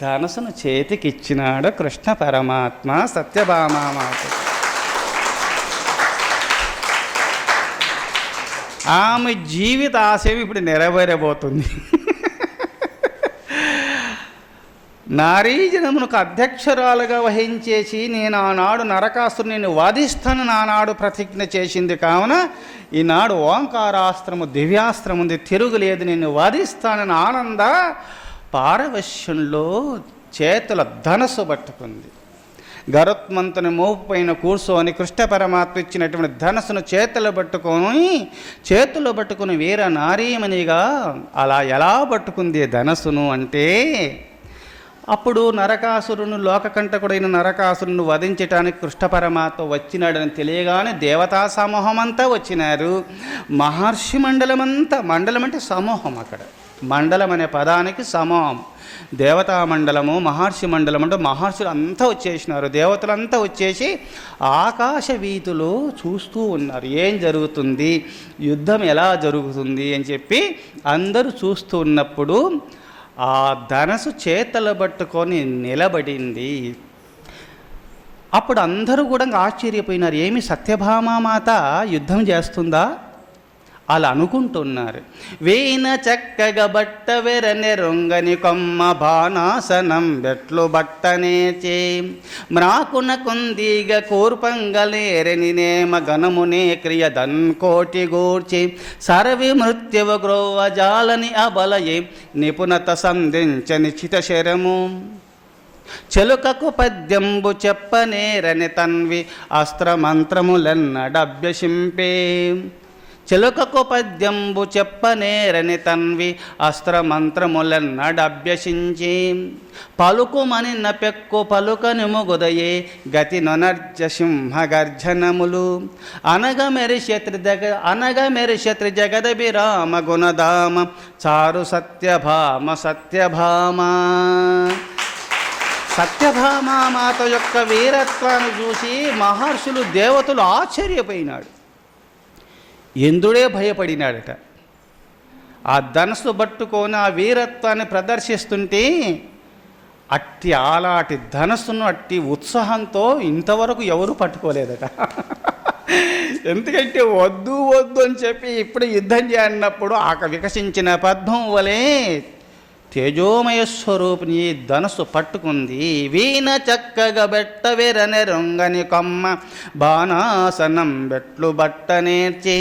ధనసును చేతికిచ్చినాడు కృష్ణ పరమాత్మ సత్యభామామాత. ఆమె జీవిత ఆశయం ఇప్పుడు నెరవేరబోతుంది. నారీజనమునకు అధ్యక్షురాలుగా వహించేసి నేను ఆనాడు నరకాసురుని వధిస్తానని ఆనాడు ప్రతిజ్ఞ చేసింది. కావున ఈనాడు ఓంకారాస్త్రము దివ్యాస్త్రం ఉంది, తిరుగులేదు, నేను వధిస్తానని ఆనంద పారవశ్యంలో చేతుల ధనస్సు పట్టుకుంది. గరుత్మంతుని మోపు పైన కూర్చొని కృష్ణ పరమాత్మ ఇచ్చినటువంటి ధనస్సును చేతులు పట్టుకుని వీర నారీమణిగా అలా ఎలా పట్టుకుంది ధనస్సును అంటే, అప్పుడు నరకాసురుని లోకకంటకుడైన నరకాసురుని వధించటానికి కృష్ణ పరమాత్మ వచ్చినాడని తెలియగానే దేవతా సమూహం అంతా వచ్చినారు. మహర్షి మండలం అంటే సమూహం. అక్కడ మండలం అనే పదానికి సమూహం. దేవతా మండలము, మహర్షి మండలం అంటే మహర్షులు అంతా వచ్చేసినారు. దేవతలంతా వచ్చేసి ఆకాశ వీధిలో చూస్తూ ఉన్నారు, ఏం జరుగుతుంది, యుద్ధం ఎలా జరుగుతుంది అని చెప్పి అందరూ చూస్తూ ఉన్నప్పుడు ఆ ధనసు చేతలు పట్టుకొని నిలబడింది. అప్పుడు అందరూ కూడా ఆశ్చర్యపోయినారు, ఏమి సత్యభామామాత యుద్ధం చేస్తుందా అలా అనుకుంటున్నారు. వీణ చక్కగా బట్ట వెరనె రొంగని కొమ్మ బాణాసనం బెట్లు బట్టనేచే, మ్రాకున కుందిగ కూర్పంగలేరని నేమ గణమునే క్రియదన్ కోటి గూర్చి, సరవి మృత్యువ గ్రోవ జాలని అబలయే నిపుణత సంధించని చితశరము, చెలుకకు పద్యంబు చెప్పనేరని తన్వి అస్త్రమంత్రములన్నడభ్యసింపే, చెలుకకు పద్యంబు చెప్పనేరని తన్వి అస్త్రమంత్రములన్నడభ్యసించి, పలుకుమని నపెక్కు పలుకని ముగుదయే గతి నొనర్జ సింహగర్జనములు, అనగమెరిషత్రి జగదభిరామ గుణధామ చారు సత్యభామామాత యొక్క వీరత్వాన్ని చూసి మహర్షులు దేవతలు ఆశ్చర్యపోయినాడు. ఇంద్రుడే భయపడినాడట. ఆ ధనస్సు పట్టుకొని ఆ వీరత్వాన్ని ప్రదర్శిస్తుంటే అలాంటి ధనస్సును అట్టి ఉత్సాహంతో ఇంతవరకు ఎవరు పట్టుకోలేదట. ఎందుకంటే వద్దు అని చెప్పి ఇప్పుడు యుద్ధం చేయన్నప్పుడు వికసించిన పద్మం వలె తేజోమయ స్వరూపిణి ధనస్సు పట్టుకుంది. వీణ చక్కగా బెట్ట వెరనె రొంగని కొమ్మ బాణాసనం బెట్లు బట్టనేర్చి,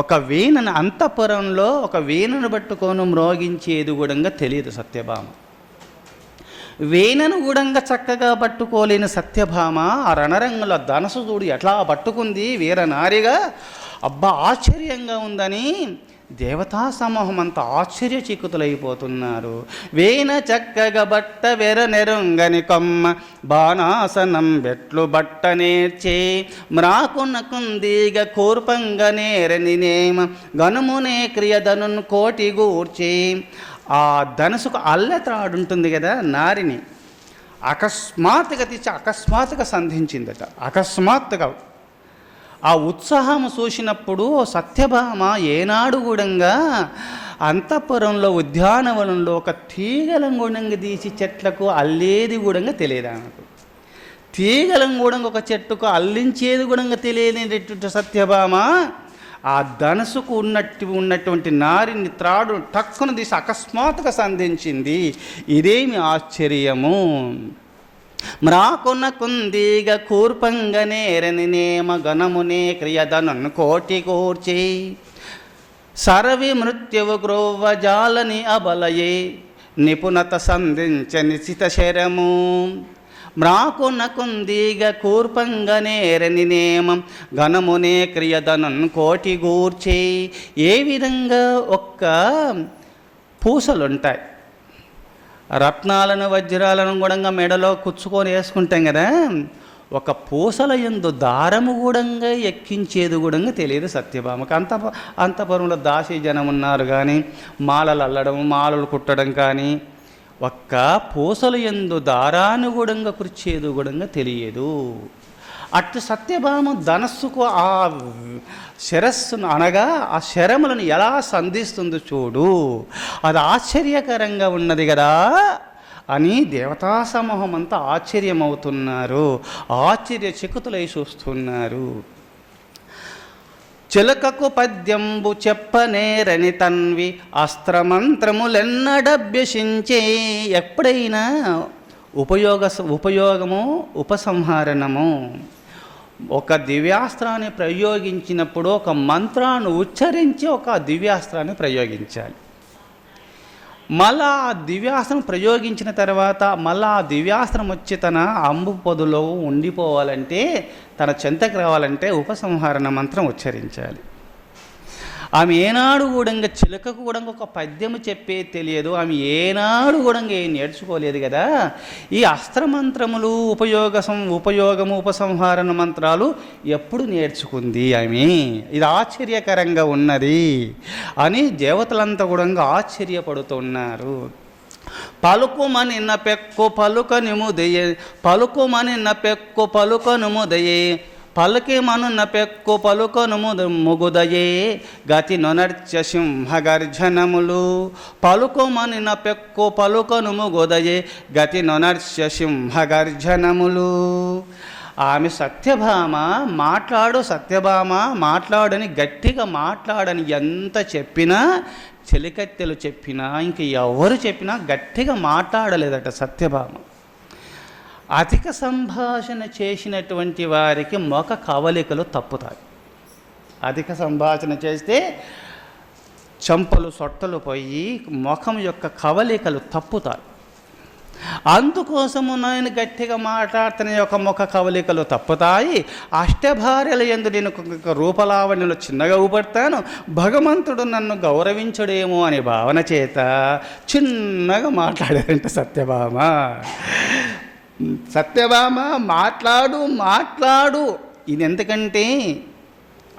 ఒక వీణను అంతఃపురంలో ఒక వీణను పట్టుకొని మ్రోగించేది కూడా తెలియదు సత్యభామ. వీణను కూడా చక్కగా పట్టుకోలేని సత్యభామ ఆ రణరంగంలో ధనస్సు చూడు ఎట్లా పట్టుకుంది వీరనారిగా. అబ్బా, ఆశ్చర్యంగా ఉందని దేవతా సమూహం అంతా ఆశ్చర్యచకితులైపోతున్నారు. వీణ చక్కగా బట్ట వెరనెరుంగని కొమ్మ బాణాసనం బెట్లు బట్టనేర్చే, మ్రాకున కుందిగ కూర్పంగనేరని నేమ గనుమునే క్రియదనున్ కోటి గూర్చి. ఆ ధనుసుకు అల్లెత్రాడుంటుంది కదా నారిని, అకస్మాత్తుగా సంధించిందట. అకస్మాత్తుగా ఆ ఉత్సాహం చూసినప్పుడు సత్యభామ ఏనాడు కూడా అంతఃపురంలో ఉద్యానవనంలో ఒక తీగలం గుణంగా తీసి చెట్లకు అల్లేది కూడా తెలియదు ఆమెకు. తీగలం కూడా ఒక చెట్టుకు అల్లించేది కూడా తెలియనిటువంటి సత్యభామ ఆ ధనసుకు ఉన్నటువంటి నారిని త్రాడు టక్కున తీసి అకస్మాత్తుగా సంధించింది. ఇదేమి ఆశ్చర్యము! మ్రాకున కుందీగ కూర్పంగనేరని నేమ గణమునే క్రియదనన్ కోటి కూర్చి సరవి మృత్యువు గ్రోవ జాలని అబలయే నిపుణత సంధించ నిశిత శరము మ్రాకున కుందీగ కూర్పంగనేరని నేమం ఘనమునే క్రియదనన్ కోటి గూర్చి. ఏ విధంగా ఒక్క పూసలుంటాయి, రత్నాలను వజ్రాలను కూడా మెడలో కుచ్చుకొని వేసుకుంటాం కదా, ఒక పూసల యందు దారము గూడంగా ఎక్కించేది గూడంగా తెలియదు సత్యభామకు. అంతపురంలో దాసీ జనం ఉన్నారు కానీ మాలలు అల్లడం, మాలలు కుట్టడం కానీ ఒక్క పూసల యందు దారాన్ని గూడంగా కుర్చేది గూడంగా తెలియదు. అటు సత్యభామ ధనస్సుకు ఆ శిరస్సును అనగా ఆ శరములను ఎలా సంధిస్తుందో చూడు, అది ఆశ్చర్యకరంగా ఉన్నది కదా అని దేవతా సమూహం అంతా ఆశ్చర్యమవుతున్నారు, ఆశ్చర్యచకితులై చూస్తున్నారు. చిలకకు పద్యంబు చెప్పనేరని తన్వి అస్త్రమంత్రములెన్నడభ్యసించే. ఎప్పుడైనా ఉపయోగము ఉపసంహరణము, ఒక దివ్యాస్త్రాన్ని ప్రయోగించినప్పుడు ఒక మంత్రాన్ని ఉచ్చరించి ఒక దివ్యాస్త్రాన్ని ప్రయోగించాలి. మళ్ళా ఆ దివ్యాస్త్రం ప్రయోగించిన తర్వాత మళ్ళా ఆ దివ్యాస్త్రం వచ్చి తన అంబు పొదులో ఉండిపోవాలంటే, తన చెంతకు రావాలంటే ఉపసంహరణ మంత్రం ఉచ్చరించాలి. ఆమె ఏనాడు కూడా చిలుకకు కూడా ఒక పద్యము చెప్పే తెలియదు, ఆమె ఏనాడు కూడా ఏం నేర్చుకోలేదు కదా. ఈ అస్త్రమంత్రములు ఉపయోగము ఉపసంహరణ మంత్రాలు ఎప్పుడు నేర్చుకుంది ఆమె? ఇది ఆశ్చర్యకరంగా ఉన్నది అని దేవతలంతా కూడా ఆశ్చర్యపడుతున్నారు. పలుకుమని నపెక్కు పలుకనుముదయే, పలుకుమని నపెక్కు పలుకనుముదయే, పలుకి మను నపెక్కు పలుకను ముగుదయే గతి నొనర్చ సింహగర్జనములు. పలుకుమని నపెక్కు పలుకను ముగుదయే గతి నొనర్చ సింహగర్జనములు. ఆమె సత్యభామ మాట్లాడని గట్టిగా మాట్లాడని ఎంత చెప్పినా, చెలికత్తెలు చెప్పినా, ఇంక ఎవరు చెప్పినా గట్టిగా మాట్లాడలేదట సత్యభామ. అధిక సంభాషణ చేసినటువంటి వారికి ముఖ కవలికలు తప్పుతాయి. అధిక సంభాషణ చేస్తే చెంపలు సొట్టలు పోయి ముఖం యొక్క కవలికలు తప్పుతాయి. అందుకోసము నేను గట్టిగా మాట్లాడుతున్న యొక్క ముఖ కవలికలు తప్పుతాయి. అష్టభార్యల యందు నేను రూపలావణ్యంలో చిన్నగా ఊపడతాను, భగవంతుడు నన్ను గౌరవించడేమో అనే భావన చేత చిన్నగా మాట్లాడారంట సత్యభామ. సత్యభామ మాట్లాడు. ఇది ఎందుకంటే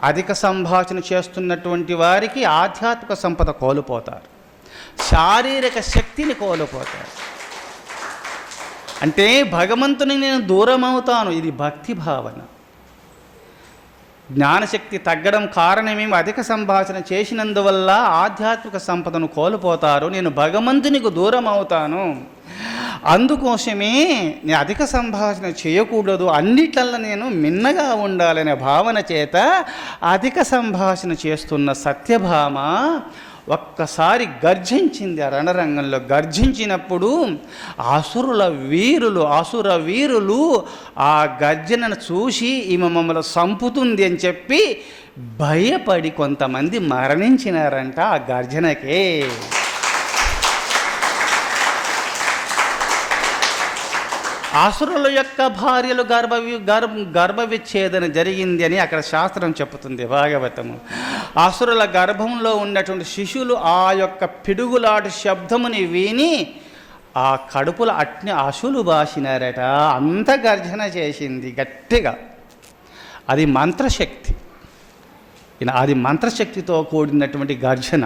అధిక సంభాషణ చేస్తున్నటువంటి వారికి ఆధ్యాత్మిక సంపద కోల్పోతారు, శారీరక శక్తిని కోల్పోతారు. అంటే భగవంతుని నేను దూరం అవుతాను, ఇది భక్తి భావన. జ్ఞానశక్తి తగ్గడం కారణమేమి? అధిక సంభాషణ చేసినందువల్ల ఆధ్యాత్మిక సంపదను కోల్పోతారు, నేను భగవంతునికి దూరం అవుతాను. అందుకోసమే నేను అధిక సంభాషణ చేయకూడదు, అన్నిట్లల్లో నేను మిన్నగా ఉండాలనే భావన చేత అధిక సంభాషణ చేస్తున్న సత్యభామ ఒక్కసారి గర్జించింది. ఆ రణరంగంలో గర్జించినప్పుడు అసుర వీరులు ఆ గర్జనను చూసి ఈమె మమ్మల్ని చంపుతుంది అని చెప్పి భయపడి కొంతమంది మరణించినారంట ఆ గర్జనకే. అసురుల యొక్క భార్యలు గర్భవిచ్ఛేదన జరిగింది అని అక్కడ శాస్త్రం చెప్పుతుంది, భాగవతము. అసురుల గర్భంలో ఉన్నటువంటి శిశువులు ఆ యొక్క పిడుగులాట శబ్దముని విని ఆ కడుపుల అట్ని అసులు బాసినారట. అంత గర్జన చేసింది గట్టిగా. అది మంత్రశక్తి, అది మంత్రశక్తితో కూడినటువంటి గర్జన.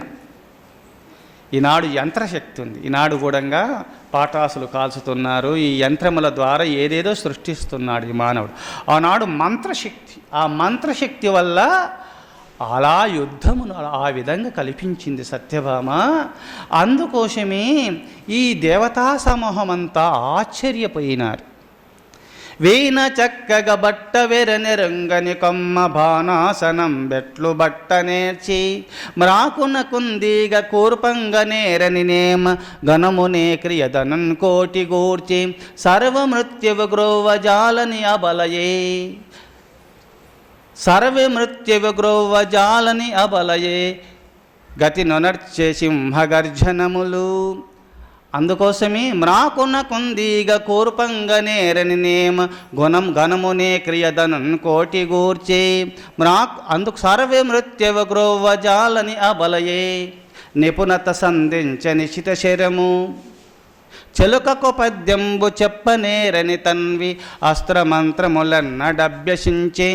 ఈనాడు యంత్రశక్తి ఉంది, ఈనాడు కూడా పాటాసులు కాల్చుతున్నారు, ఈ యంత్రముల ద్వారా ఏదేదో సృష్టిస్తున్నాడు ఈ మానవుడు. ఆనాడు మంత్రశక్తి, ఆ మంత్రశక్తి వల్ల అలా యుద్ధమును ఆ విధంగా కల్పించింది సత్యభామ. అందుకోసమే ఈ దేవతా సమూహం అంతా ఆశ్చర్యపోయినారు. వీణ చక్కగ బట్ట వెరనెరంగని కొమ్మ బాణాసనం బెట్లు బట్ట నేర్చి మ్రాకున కుందీగ కూర్పంగ నేరని నేమ గణమునే క్రియదనన్ కోటి గూర్చి సర్వమృత్యువు గ్రోవ జాలని అబలయే సర్వమృత్యువు గ్రోవ జాలని అబలయే గతి నొనర్చే సింహగర్జనములు. అందుకోసమే మ్రాకున కుందీగ కూర్పంగ నేరని నేమ గణమునే క్రియదనన్ కోటి గూర్చే అందుకు సర్వే మృత్యువ గ్రోవ జాలని అబలయే నిపుణత సంధించ నిశిత శరము చెలుకకు పద్యంబు చెప్పనేరని తన్వి అస్త్రమంత్రములన్నడభ్యసించే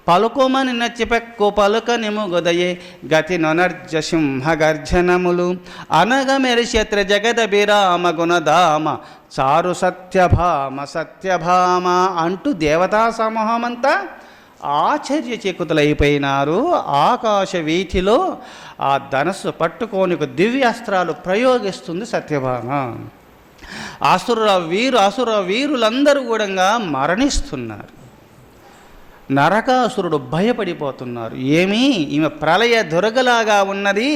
పలుకుమని నచ్చిపెక్కు పలుకని ముగుదయే గతి నొనర్జ సింహగర్జనములు అనగ మెరిశత్ర జగదభిరామ గుణధామ చారు సత్యభామ అంటూ దేవతా సమూహమంతా ఆశ్చర్యచకితులైపోయినారు. ఆకాశ వీధిలో ఆ ధనస్సు పట్టుకోని దివ్యాస్త్రాలు ప్రయోగిస్తుంది సత్యభామ. అసుర వీరులందరూ కూడా మరణిస్తున్నారు. నరకాసురుడు భయపడిపోతున్నారు. ఏమీ ఈమె ప్రళయ దుర్గలాగా ఉన్నది,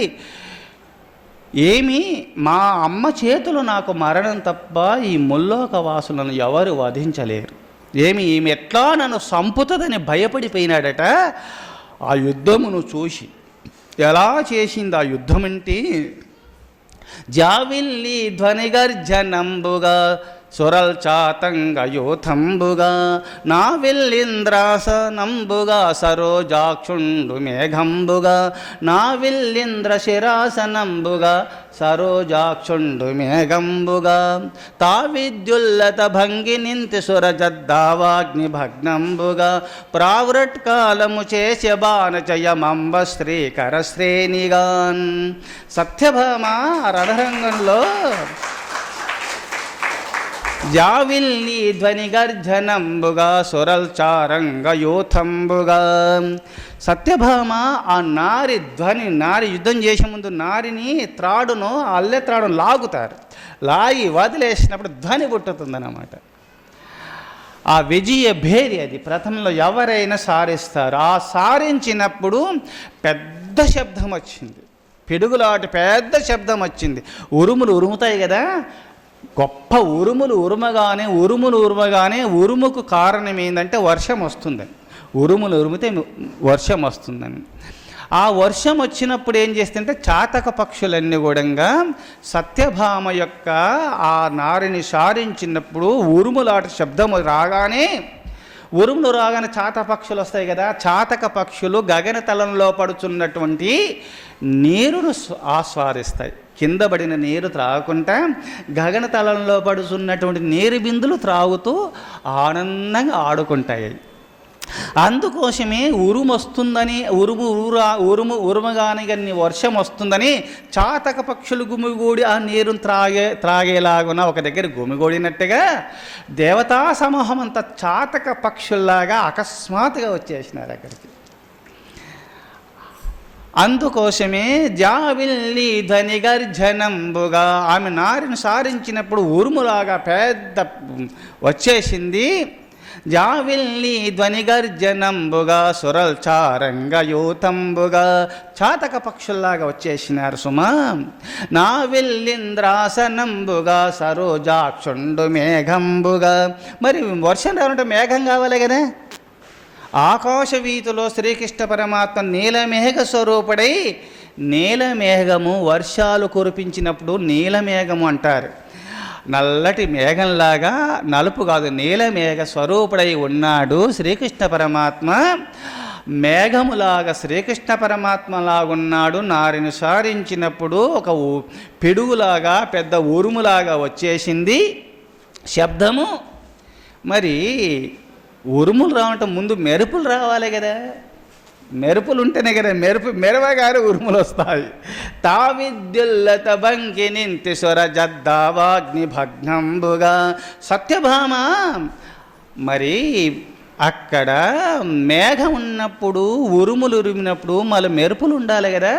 ఏమి మా అమ్మ చేతులు నాకు మరణం తప్ప ఈ ముల్లోక వాసులను ఎవరు వధించలేరు, ఏమి ఈమె ఎట్లా నన్ను సంపుతుందని భయపడిపోయినాడట. ఆ యుద్ధమును చూసి ఎలా చేసింది ఆ యుద్ధం అంటే జావిల్లి ధ్వనిగర్జనంబుగా సురల్ చాతంగ యూథంబుగా నావిల్లింద్రాసనంబుగా సరోజాక్షుండు మేఘంబుగా నావిల్లింద్ర శిరాసనంబుగా సరోజాక్షుండు మేఘంబుగా తావిద్యుల్లత భంగి నింతి సురజద్దావాగ్ని భగ్నంబుగా ప్రావృట్కాలము చేసే బాణచయమంబ శ్రీకర శ్రేణిగాన్. సత్యభామ రణరంగంలో జావిల్ని ధ్వనిగర్జనంబుగా సురల్చారంగ యూథంబుగా. సత్యభామ ఆ నారి యుద్ధం చేసే ముందు నారిని త్రాడును అల్లె త్రాడును లాగుతారు, లాగి వదిలేసినప్పుడు ధ్వని పుట్టుతుందన్నమాట. ఆ విజయ భేరి అది ప్రథమంలో ఎవరైనా సారిస్తారు. ఆ సారించినప్పుడు పెద్ద శబ్దం వచ్చింది, పిడుగులాంటి పెద్ద శబ్దం వచ్చింది. ఉరుములు ఉరుముతాయి కదా, గొప్ప ఉరుములు ఉరుమగానే ఉరుముకు కారణం ఏంటంటే వర్షం వస్తుందని. ఉరుములు ఉరుమితే వర్షం వస్తుందని. ఆ వర్షం వచ్చినప్పుడు ఏం చేస్తుంటే చాతక పక్షులన్నీ కూడా సత్యభామ యొక్క ఆ నారిని సారించినప్పుడు ఉరుములాట శబ్దం రాగానే చాతక పక్షులు వస్తాయి కదా, చాతక పక్షులు గగనతలంలో పడుచున్నటువంటి నీరును ఆస్వాదిస్తాయి. కింద పడిన నీరు త్రాగకుండా గగనతలంలో పడుతున్నటువంటి నీరు బిందులు త్రాగుతూ ఆనందంగా ఆడుకుంటాయి. అందుకోసమే ఉరుము వస్తుందని ఉరుముగానే కానీ వర్షం వస్తుందని చాతక పక్షులు గుమిగూడి ఆ నీరును త్రాగేలాగున ఒక దగ్గర గుమిగూడినట్టుగా దేవతా సమూహం అంతా చాతక పక్షుల్లాగా అకస్మాత్తుగా వచ్చేసినారు అక్కడికి. అందుకోసమే జావిల్లి ధ్వనిగర్జనంబుగా ఆమె నారిని సారించినప్పుడు ఉరుములాగా పెద్ద వచ్చేసింది. జావిల్లి ధ్వనిగర్జనంబుగా సురల్చారంగ యూతంబుగా చాతక పక్షుల్లాగా వచ్చేసినారు సుమా. నావిల్లింద్రాసనంబుగా సరోజాక్షుండు మేఘంబుగా. మరి వర్షం రావాలంటే మేఘం కావాలి కదా. ఆకాశ వీధిలో శ్రీకృష్ణ పరమాత్మ నీలమేఘ స్వరూపుడై, నీలమేఘము వర్షాలు కురిపించినప్పుడు నీలమేఘము అంటారు. నల్లటి మేఘంలాగా, నలుపు కాదు, నీలమేఘ స్వరూపుడై ఉన్నాడు శ్రీకృష్ణ పరమాత్మ. మేఘములాగా శ్రీకృష్ణ పరమాత్మలాగున్నాడు. నారిని సారించినప్పుడు ఒక పిడుగులాగా పెద్ద ఉరుములాగా వచ్చేసింది శబ్దము. మరి ఉరుములు రావటం ముందు మెరుపులు రావాలి కదా, మెరుపులు ఉంటేనే కదా మెరవగానే ఉరుములు వస్తాయి. తావిద్యుల్లత బంకి నింతి స్వరజద్దావాగ్ని భగ్నంబుగా. సత్యభామ మరి అక్కడ మేఘం ఉన్నప్పుడు ఉరుములు ఉరిమినప్పుడు మళ్ళీ మెరుపులు ఉండాలి కదా.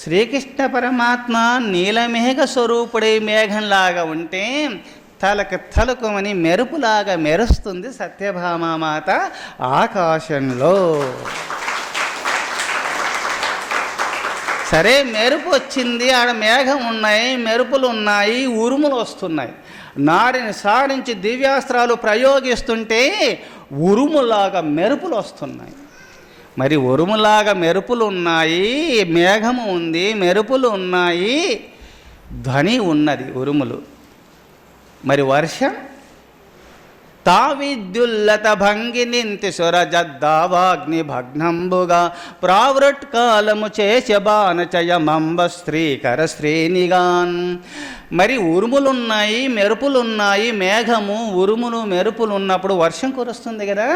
శ్రీకృష్ణ పరమాత్మ నీలమేఘ స్వరూపుడై మేఘంలాగా ఉంటే తలకుమని మెరుపులాగా మెరుస్తుంది సత్యభామామాత ఆకాశంలో. సరే, మెరుపు వచ్చింది, ఆడ మేఘం ఉన్నాయి, మెరుపులు ఉన్నాయి, ఉరుములు వస్తున్నాయి. నారిని సారించి దివ్యాస్త్రాలు ప్రయోగిస్తుంటే ఉరుములాగా మెరుపులు వస్తున్నాయి. మరి ఉరుములాగా మెరుపులు ఉన్నాయి, మేఘము ఉంది, మెరుపులు ఉన్నాయి, ధ్వని ఉన్నది, ఉరుములు. మరి వర్షం తావిద్యుల్లత భంగి నింతి సురజద్దావాగ్ని భగ్నంబుగా ప్రావృట్కాలము చేశబానచయమంబ స్త్రీకర శ్రేణిగాన్. మరి ఉరుములున్నాయి, మెరుపులున్నాయి, మేఘము, ఉరుములు, మెరుపులు ఉన్నప్పుడు వర్షం కురుస్తుంది కదా.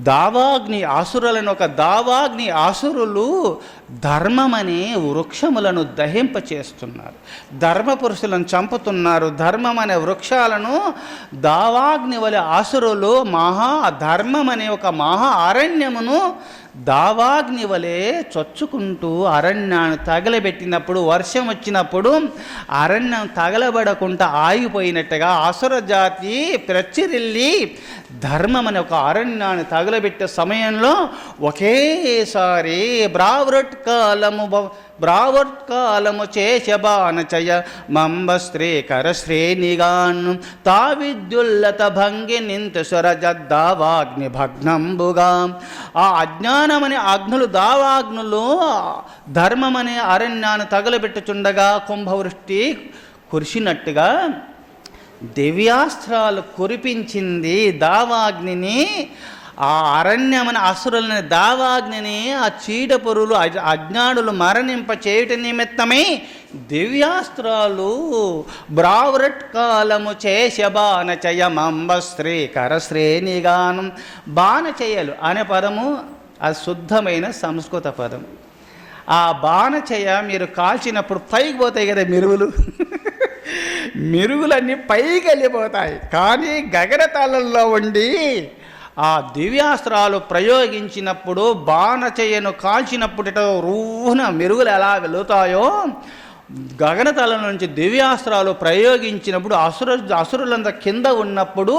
దావాగ్ని ఆసురులను, ఒక దావాగ్ని ఆసురులు ధర్మమనే వృక్షములను దహింపచేస్తున్నారు, ధర్మపురుషులను చంపుతున్నారు. ధర్మం అనే వృక్షాలను దావాగ్ని వలె ఆసురులు ధర్మమనే ఒక మహా అరణ్యమును దావాగ్ని వలె చొచ్చుకుంటూ అరణ్యాన్ని తగలబెట్టినప్పుడు, వర్షం వచ్చినప్పుడు అరణ్యం తగలబడకుండా ఆగిపోయినట్టుగా అసుర జాతి ప్రచ్చిరిల్లి ధర్మమని ఒక అరణ్యాన్ని తగలబెట్టే సమయంలో ఒకేసారి బ్రావృట్కాలము చేశబానచయ మంబ స్త్రీకర శ్రేణిగాన్ తావిద్యుల్లత భంగి నింత సురజద్దావాగ్ని భగ్నంబుగా. ఆ అజ్ఞానమనే అగ్నులు, దావాగ్నులు ధర్మమనే అరణ్యాన్ని తగలబెట్టుచుండగా కుంభవృష్టి కురిసినట్టుగా దివ్యాస్త్రాలు కురిపించింది దావాగ్నిని. ఆ అరణ్యమని అసురులని, దావాగ్నిని ఆ చీడపురులు, అజ్ఞానులు మరణింప చేయుట నిమిత్తమై దివ్యాస్త్రాలు బ్రావృట్కాలము చేశబానచయమంబ స్త్రీకర శ్రేణిగానం. బాణచయలు అనే పదము అది శుద్ధమైన సంస్కృత పదం. ఆ బాణచయ మీరు కాల్చినప్పుడు పైకి పోతాయి కదా మెరుగులు, మెరుగులన్నీ పైకి వెళ్ళిపోతాయి. కానీ గగనతలంలో ఉండి ఆ దివ్యాస్త్రాలు ప్రయోగించినప్పుడు, బాణచయ్యను కాల్చినప్పుడు రూహున మెరుగులు ఎలా వెళుతాయో, గగనతలం నుంచి దివ్యాస్త్రాలు ప్రయోగించినప్పుడు అసురులంతా కింద ఉన్నప్పుడు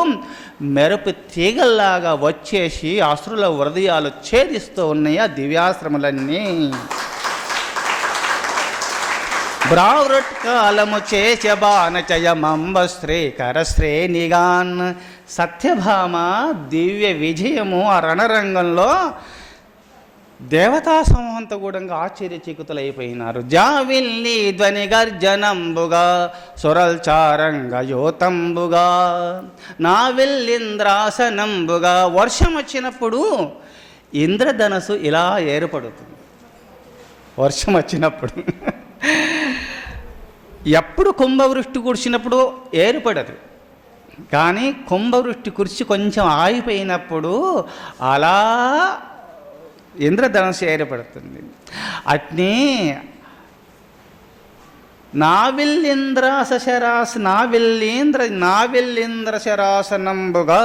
మెరుపు తీగల్లాగా వచ్చేసి అసురుల హృదయాలు ఛేదిస్తూ ఉన్నాయి ఆ దివ్యాస్త్రములన్నీ. బ్రావృట్కాలము చేశబానచయమంబ స్త్రీకర శ్రేణిగాన్. సత్యభామ దివ్య విజయము ఆ రణరంగంలో దేవతా సమూహంతో కూడా ఆశ్చర్యచకితులైపోయినారు. జావిల్లి ధ్వని గర్జనంబుగా సురల్చారంగ యోతంబుగా నావిల్లింద్రాసనంబుగా. వర్షం వచ్చినప్పుడు ఇంద్రధనస్సు ఇలా ఏర్పడుతుంది. వర్షం వచ్చినప్పుడు ఎప్పుడు కుంభవృష్టి కురిసినప్పుడు ఏర్పడదు, కానీ కుంభవృష్టి కురిసి కొంచెం ఆగిపోయినప్పుడు అలా ఇంద్రధనస్సు ఏర్పడుతుంది. అట్నే నావిల్లింద్ర శరాసనంబుగా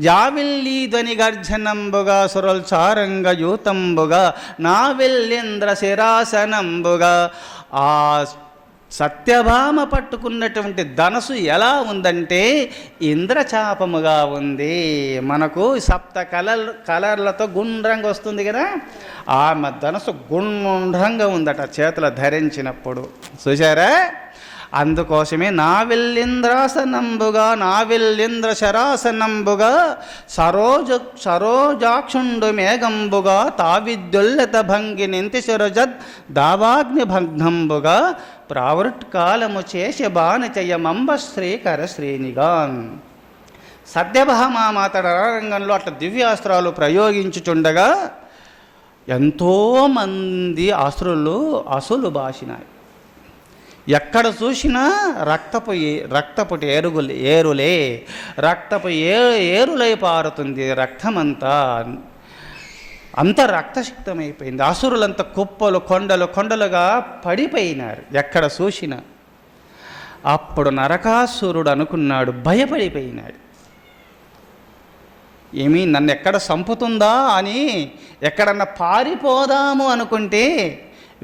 జావిల్లి ధ్వని గర్జనంబుగా సురల్చారంగ యూతంబుగా నావిల్లింద్ర శిరాసనంబుగా. ఆ సత్యభామ పట్టుకున్నటువంటి ధనసు ఎలా ఉందంటే ఇంద్రచాపముగా ఉంది. మనకు సప్త కలర్లతో గుండ్రంగా వస్తుంది కదా, ఆమె ధనసు గుండ్రంగా ఉందట చేతులు ధరించినప్పుడు. చూశారా? అందుకోసమే నావిల్లింద్రాసనంబుగా నావిల్లింద్ర శరాసనంబుగా సరోజాక్షుండు మేఘంబుగా తావిద్యుల్లత భంగి నింతి సురజద్ దావాగ్ని భగ్నంబుగా ప్రావృట్కాలము చేశబానచయమంబ శ్రీకర శ్రేణిగాన్. సత్యభామామాత రణరంగంలో అట్లా దివ్యాస్త్రాలు ప్రయోగించుచుండగా ఎంతోమంది అసులు బాసినాయి. ఎక్కడ చూసినా రక్తపు ఏరులే రక్తపు ఏరులై పారుతుంది రక్తమంతా. అంత రక్తసిక్తమైపోయింది. అసురులంతా కుప్పలు కొండలుగా పడిపోయినారు ఎక్కడ చూసినా. అప్పుడు నరకాసురుడు అనుకున్నాడు, భయపడిపోయినాడు. ఏమి నన్ను ఎక్కడ చంపుతుందా అని ఎక్కడన్నా పారిపోదాము అనుకుంటే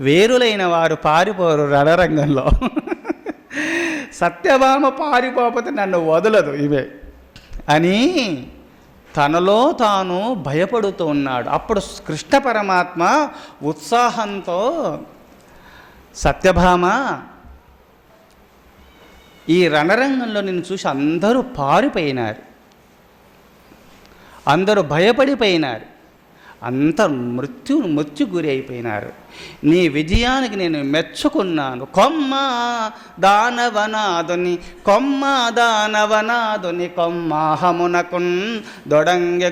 వేరులైన వారు పారిపోరు రణరంగంలో. సత్యభామ పారిపోతే నన్ను వదలదు ఇవే అని తనలో తాను భయపడుతూ ఉన్నాడు. అప్పుడు కృష్ణ పరమాత్మ ఉత్సాహంతో, సత్యభామ, ఈ రణరంగంలో నిన్ను చూసి అందరూ పారిపోయినారు, అందరూ భయపడిపోయినారు, అంత మృత్యు గురి అయిపోయినారు. నీ విజయానికి నేను మెచ్చుకున్నాను. కొమ్మ దానవనాదుని కొమ్మాహమునకున్ దొడంగె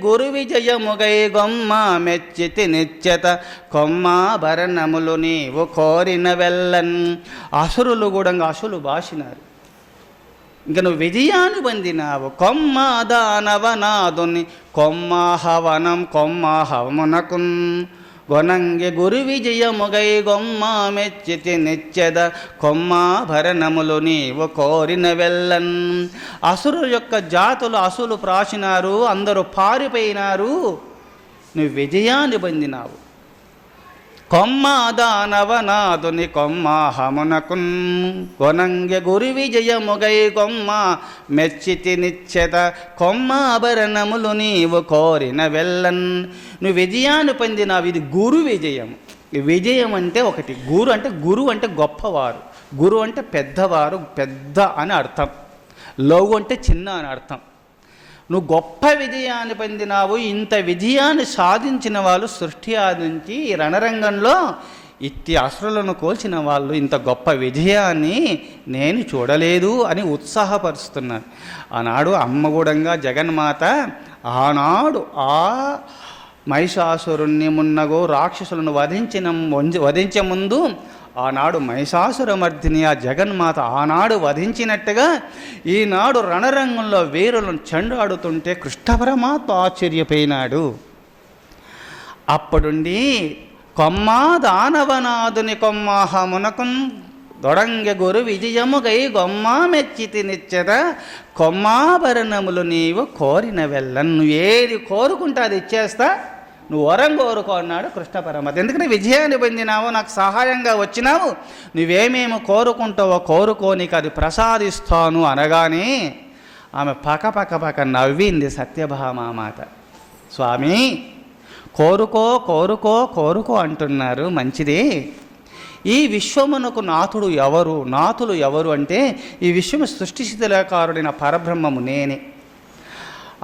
గురు విజయముగై గొమ్మ మెచ్చితి నిత్యత కొమ్మాభరణములు నీవు కోరిన వెళ్ళన్. అసురులు కూడా అసులు భాషినారు. ఇంక నువ్వు విజయాన్ని పొందినావు. కొమ్మ దానవనాదుని కొమ్మాహవమునకున్ గొనంగె గురు విజయముగై గొమ్మ మెచ్చితి నిత్యద కొమ్మాభరణములు నీవు కోరిన వెళ్ళన్. అసురు యొక్క జాతులు అసులు ప్రాచినారు, అందరూ పారిపోయినారు, నువ్వు విజయాన్ని పొందినావు. కొమ్మ దానవనాదుని కొమ్మాహమునకున్ గొనంగె గురు విజయముగై కొమ్మ మెచ్చితి నిత్యత కొమ్మాభరణములు నీవు కోరిన వెళ్ళన్. నువ్వు విజయాన్ని పొందినావు. ఇది గురు విజయం. విజయం అంటే ఒకటి. గురు అంటే గొప్పవారు, గురు అంటే పెద్దవారు, పెద్ద అని అర్థం. లఘు అంటే చిన్న అని అర్థం. నువ్వు గొప్ప విజయాన్ని పొందినావు. ఇంత విజయాన్ని సాధించిన వాళ్ళు సృష్టి ఆదించి ఈ రణరంగంలో ఇట్టి అసురులను కోల్చిన వాళ్ళు ఇంత గొప్ప విజయాన్ని నేను చూడలేదు అని ఉత్సాహపరుస్తున్నాను. ఆనాడు అమ్మగూడంగా జగన్మాత ఆనాడు ఆ మహిషాసురుణ్ణి మున్నగో రాక్షసులను వధించే ముందు ఆనాడు మహిషాసురమర్దిని ఆ జగన్మాత ఆనాడు వధించినట్టుగా ఈనాడు రణరంగంలో వీరులను చెండాడుతుంటే కృష్ణ పరమాత్మ ఆశ్చర్యపోయినాడు. అప్పుడుండి కొమ్మా దానవనాదుని కొమ్మాహమునకున్ దొడంగె గురు విజయముగై గొమ్మా మెచ్చితి నిచ్చద కొమ్మాభరణములు నీవు కోరిన వెళ్ళను. నువ్వు ఏది కోరుకుంటే అది ఇచ్చేస్తా, నువ్వు వరం కోరుకో అన్నాడు కృష్ణ పరమాత్మ. ఎందుకంటే విజయాన్ని పొందినావు, నాకు సహాయంగా వచ్చినావు, నువ్వేమేమి కోరుకుంటావో కోరుకో, నీకు అది ప్రసాదిస్తాను అనగానే ఆమె పక్క నవ్వింది సత్యభామామాత. స్వామి, కోరుకో కోరుకో కోరుకో అంటున్నారు, మంచిదే. ఈ విశ్వమునకు నాథుడు ఎవరు? నాథులు ఎవరు అంటే ఈ విశ్వము సృష్టిస్థితిలకారుడైన పరబ్రహ్మము నేనే.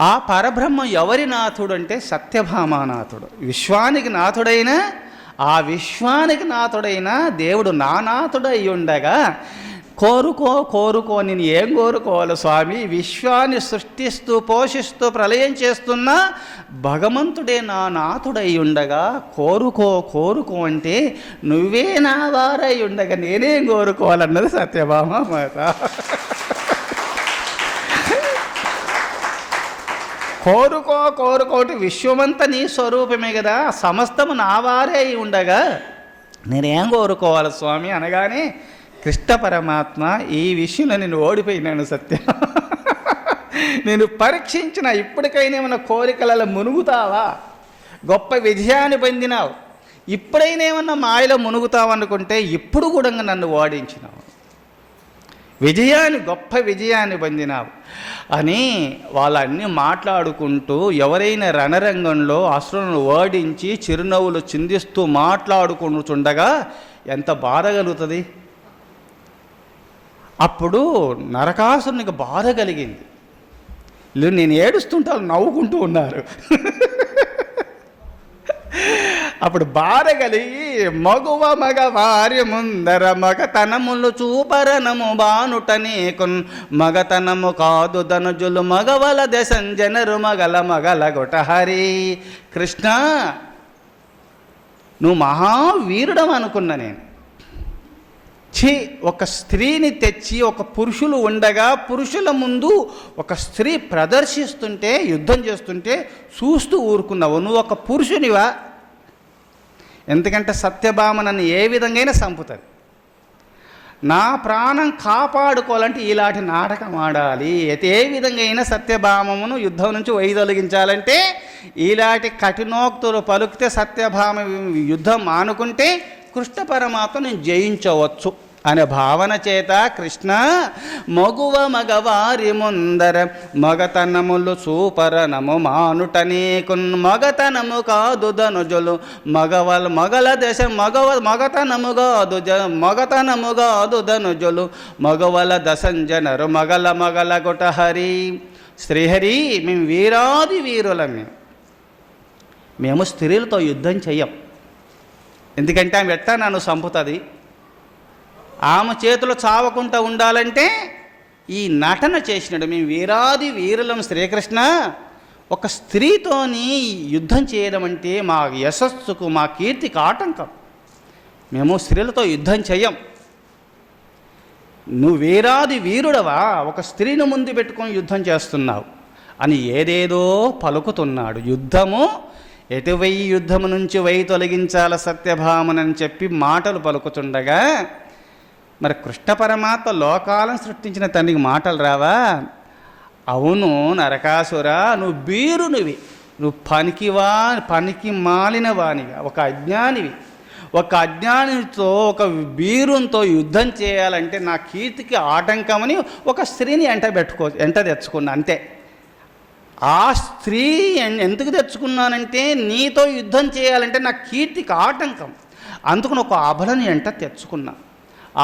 ఆ పరబ్రహ్మ ఎవరి నాథుడు అంటే సత్యభామానాథుడు. విశ్వానికి నాథుడైన దేవుడు నా నాథుడు అయి ఉండగా కోరుకో నేను ఏం కోరుకోవాలి స్వామి? విశ్వాన్ని సృష్టిస్తూ పోషిస్తూ ప్రళయం చేస్తున్న భగవంతుడే నా నాథుడై ఉండగా కోరుకో అంటే నువ్వే నా వారై ఉండగా నేనేం కోరుకోవాలన్నది సత్యభామ మాత. కోరుకోటి విశ్వమంతా నీ స్వరూపమే కదా, సమస్తము నా వారే అయి ఉండగా నేనేం కోరుకోవాలి స్వామి అనగానే కృష్ణ పరమాత్మ, ఈ విషయంలో నేను ఓడిపోయినాను సత్య. నేను పరీక్షించిన, ఇప్పటికైనా ఏమైనా కోరికలలో మునుగుతావా? గొప్ప విజయాన్ని పొందినావు, ఇప్పుడైనా ఏమన్నా మాయలో మునుగుతావు అనుకుంటే ఇప్పుడు కూడా నన్ను ఓడించినావు, గొప్ప విజయాన్ని పొందినావు అని వాళ్ళన్నీ మాట్లాడుకుంటూ, ఎవరైనా రణరంగంలో అసురులను ఓడించి చిరునవ్వులు చిందిస్తూ మాట్లాడుకుంటుండగా ఎంత బాధ కలుగుతుంది? అప్పుడు నరకాసురునికి బాధ కలిగింది. నేను ఏడుస్తుంటా నవ్వుకుంటూ ఉన్నారు. అప్పుడు బాధ కలిగి మగువ మగవారి ముందర మగతనములు చూపరనము బానుటనీకున్ మగతనము కాదు ధనుజులు మగవల దశంజనరు మగల గొటహరి. కృష్ణ, నువ్వు మహావీరుడం అనుకున్నా నేను. ఒక స్త్రీని తెచ్చి, ఒక పురుషులు ఉండగా పురుషుల ముందు ఒక స్త్రీ ప్రదర్శిస్తుంటే, యుద్ధం చేస్తుంటే చూస్తూ ఊరుకున్నావు. నువ్వు ఒక పురుషునివా? ఎందుకంటే సత్యభామ నన్ను ఏ విధంగా చంపుతుంది. నా ప్రాణం కాపాడుకోవాలంటే ఇలాంటి నాటకం ఆడాలి. ఏ విధంగా అయినా సత్యభామమును యుద్ధం నుంచి వైదొలగించాలంటే ఇలాంటి కఠినోక్తులు పలుకితే సత్యభామ యుద్ధం మానుకుంటే కృష్ణ పరమాత్మ నేను జయించవచ్చు అనే భావన చేత కృష్ణ మగువ మగవారి ముందర మగతనములు సూపరనము మానుటనీకున్ మగతనము కాదు ధనుజులు మగల దశ మగతనము కాదు ధనుజులు మగవల దశంజనరు మగల గుట హరి శ్రీహరి మేము వీరాది వీరులమే. మేము స్త్రీలతో యుద్ధం చెయ్యం, ఎందుకంటే ఆమె ఎట్టా నన్ను చంపుతుంది. ఆమె చేతులు చావకుండా ఉండాలంటే ఈ నటన చేసినాడు. మేము వీరాది వీరులం శ్రీకృష్ణ. ఒక స్త్రీతోని యుద్ధం చేయడం అంటే మా యశస్సుకు మా కీర్తికి ఆటంకం. మేము స్త్రీలతో యుద్ధం చెయ్యం. నువ్వు వీరాది వీరుడవా, ఒక స్త్రీని ముందు పెట్టుకొని యుద్ధం చేస్తున్నావు అని ఏదేదో పలుకుతున్నాడు. యుద్ధము ఎటువై యుద్ధము నుంచి వై తొలగించాల సత్యభామనని చెప్పి మాటలు పలుకుతుండగా మరి కృష్ణ పరమాత్మ లోకాలను సృష్టించిన తండ్రికి మాటలు రావా? అవును నరకాసురా, నువ్వు బీరునివి, నువ్వు పనికి మాలిన వానిగా, ఒక అజ్ఞానివి. ఒక అజ్ఞానితో ఒక బీరుంతో యుద్ధం చేయాలంటే నా కీర్తికి ఆటంకమని ఒక స్త్రీని ఎంట తెచ్చుకున్నా అంతే. ఆ స్త్రీ ఎందుకు తెచ్చుకున్నానంటే నీతో యుద్ధం చేయాలంటే నా కీర్తికి ఆటంకం, అందుకని ఒక అబలని ఎంట తెచ్చుకున్నా.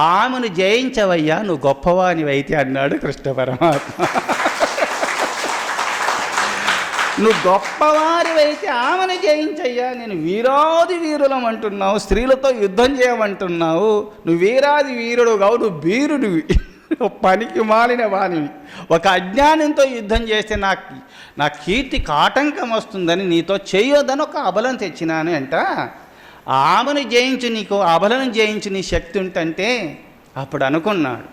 ఆమెను జయించవయ్యా, నువ్వు గొప్పవానివైతే అన్నాడు కృష్ణ పరమాత్మ. నువ్వు గొప్పవారివైతే ఆమెను జయించయ్యా, నేను వీరాది వీరులం అంటున్నావు, స్త్రీలతో యుద్ధం చేయమంటున్నావు. నువ్వు వీరాది వీరుడు కావు, నువ్వు వీరుడివి, పనికి మాలిన వానివి. ఒక అజ్ఞానంతో యుద్ధం చేస్తే నా కీర్తికి ఆటంకం వస్తుందని నీతో చేయొద్దని ఒక అబలను తెచ్చినాను అంట. ఆమెను జయించు, నీకు అబలను జయించు నీ శక్తి ఉంటంటే అప్పుడు అనుకున్నాడు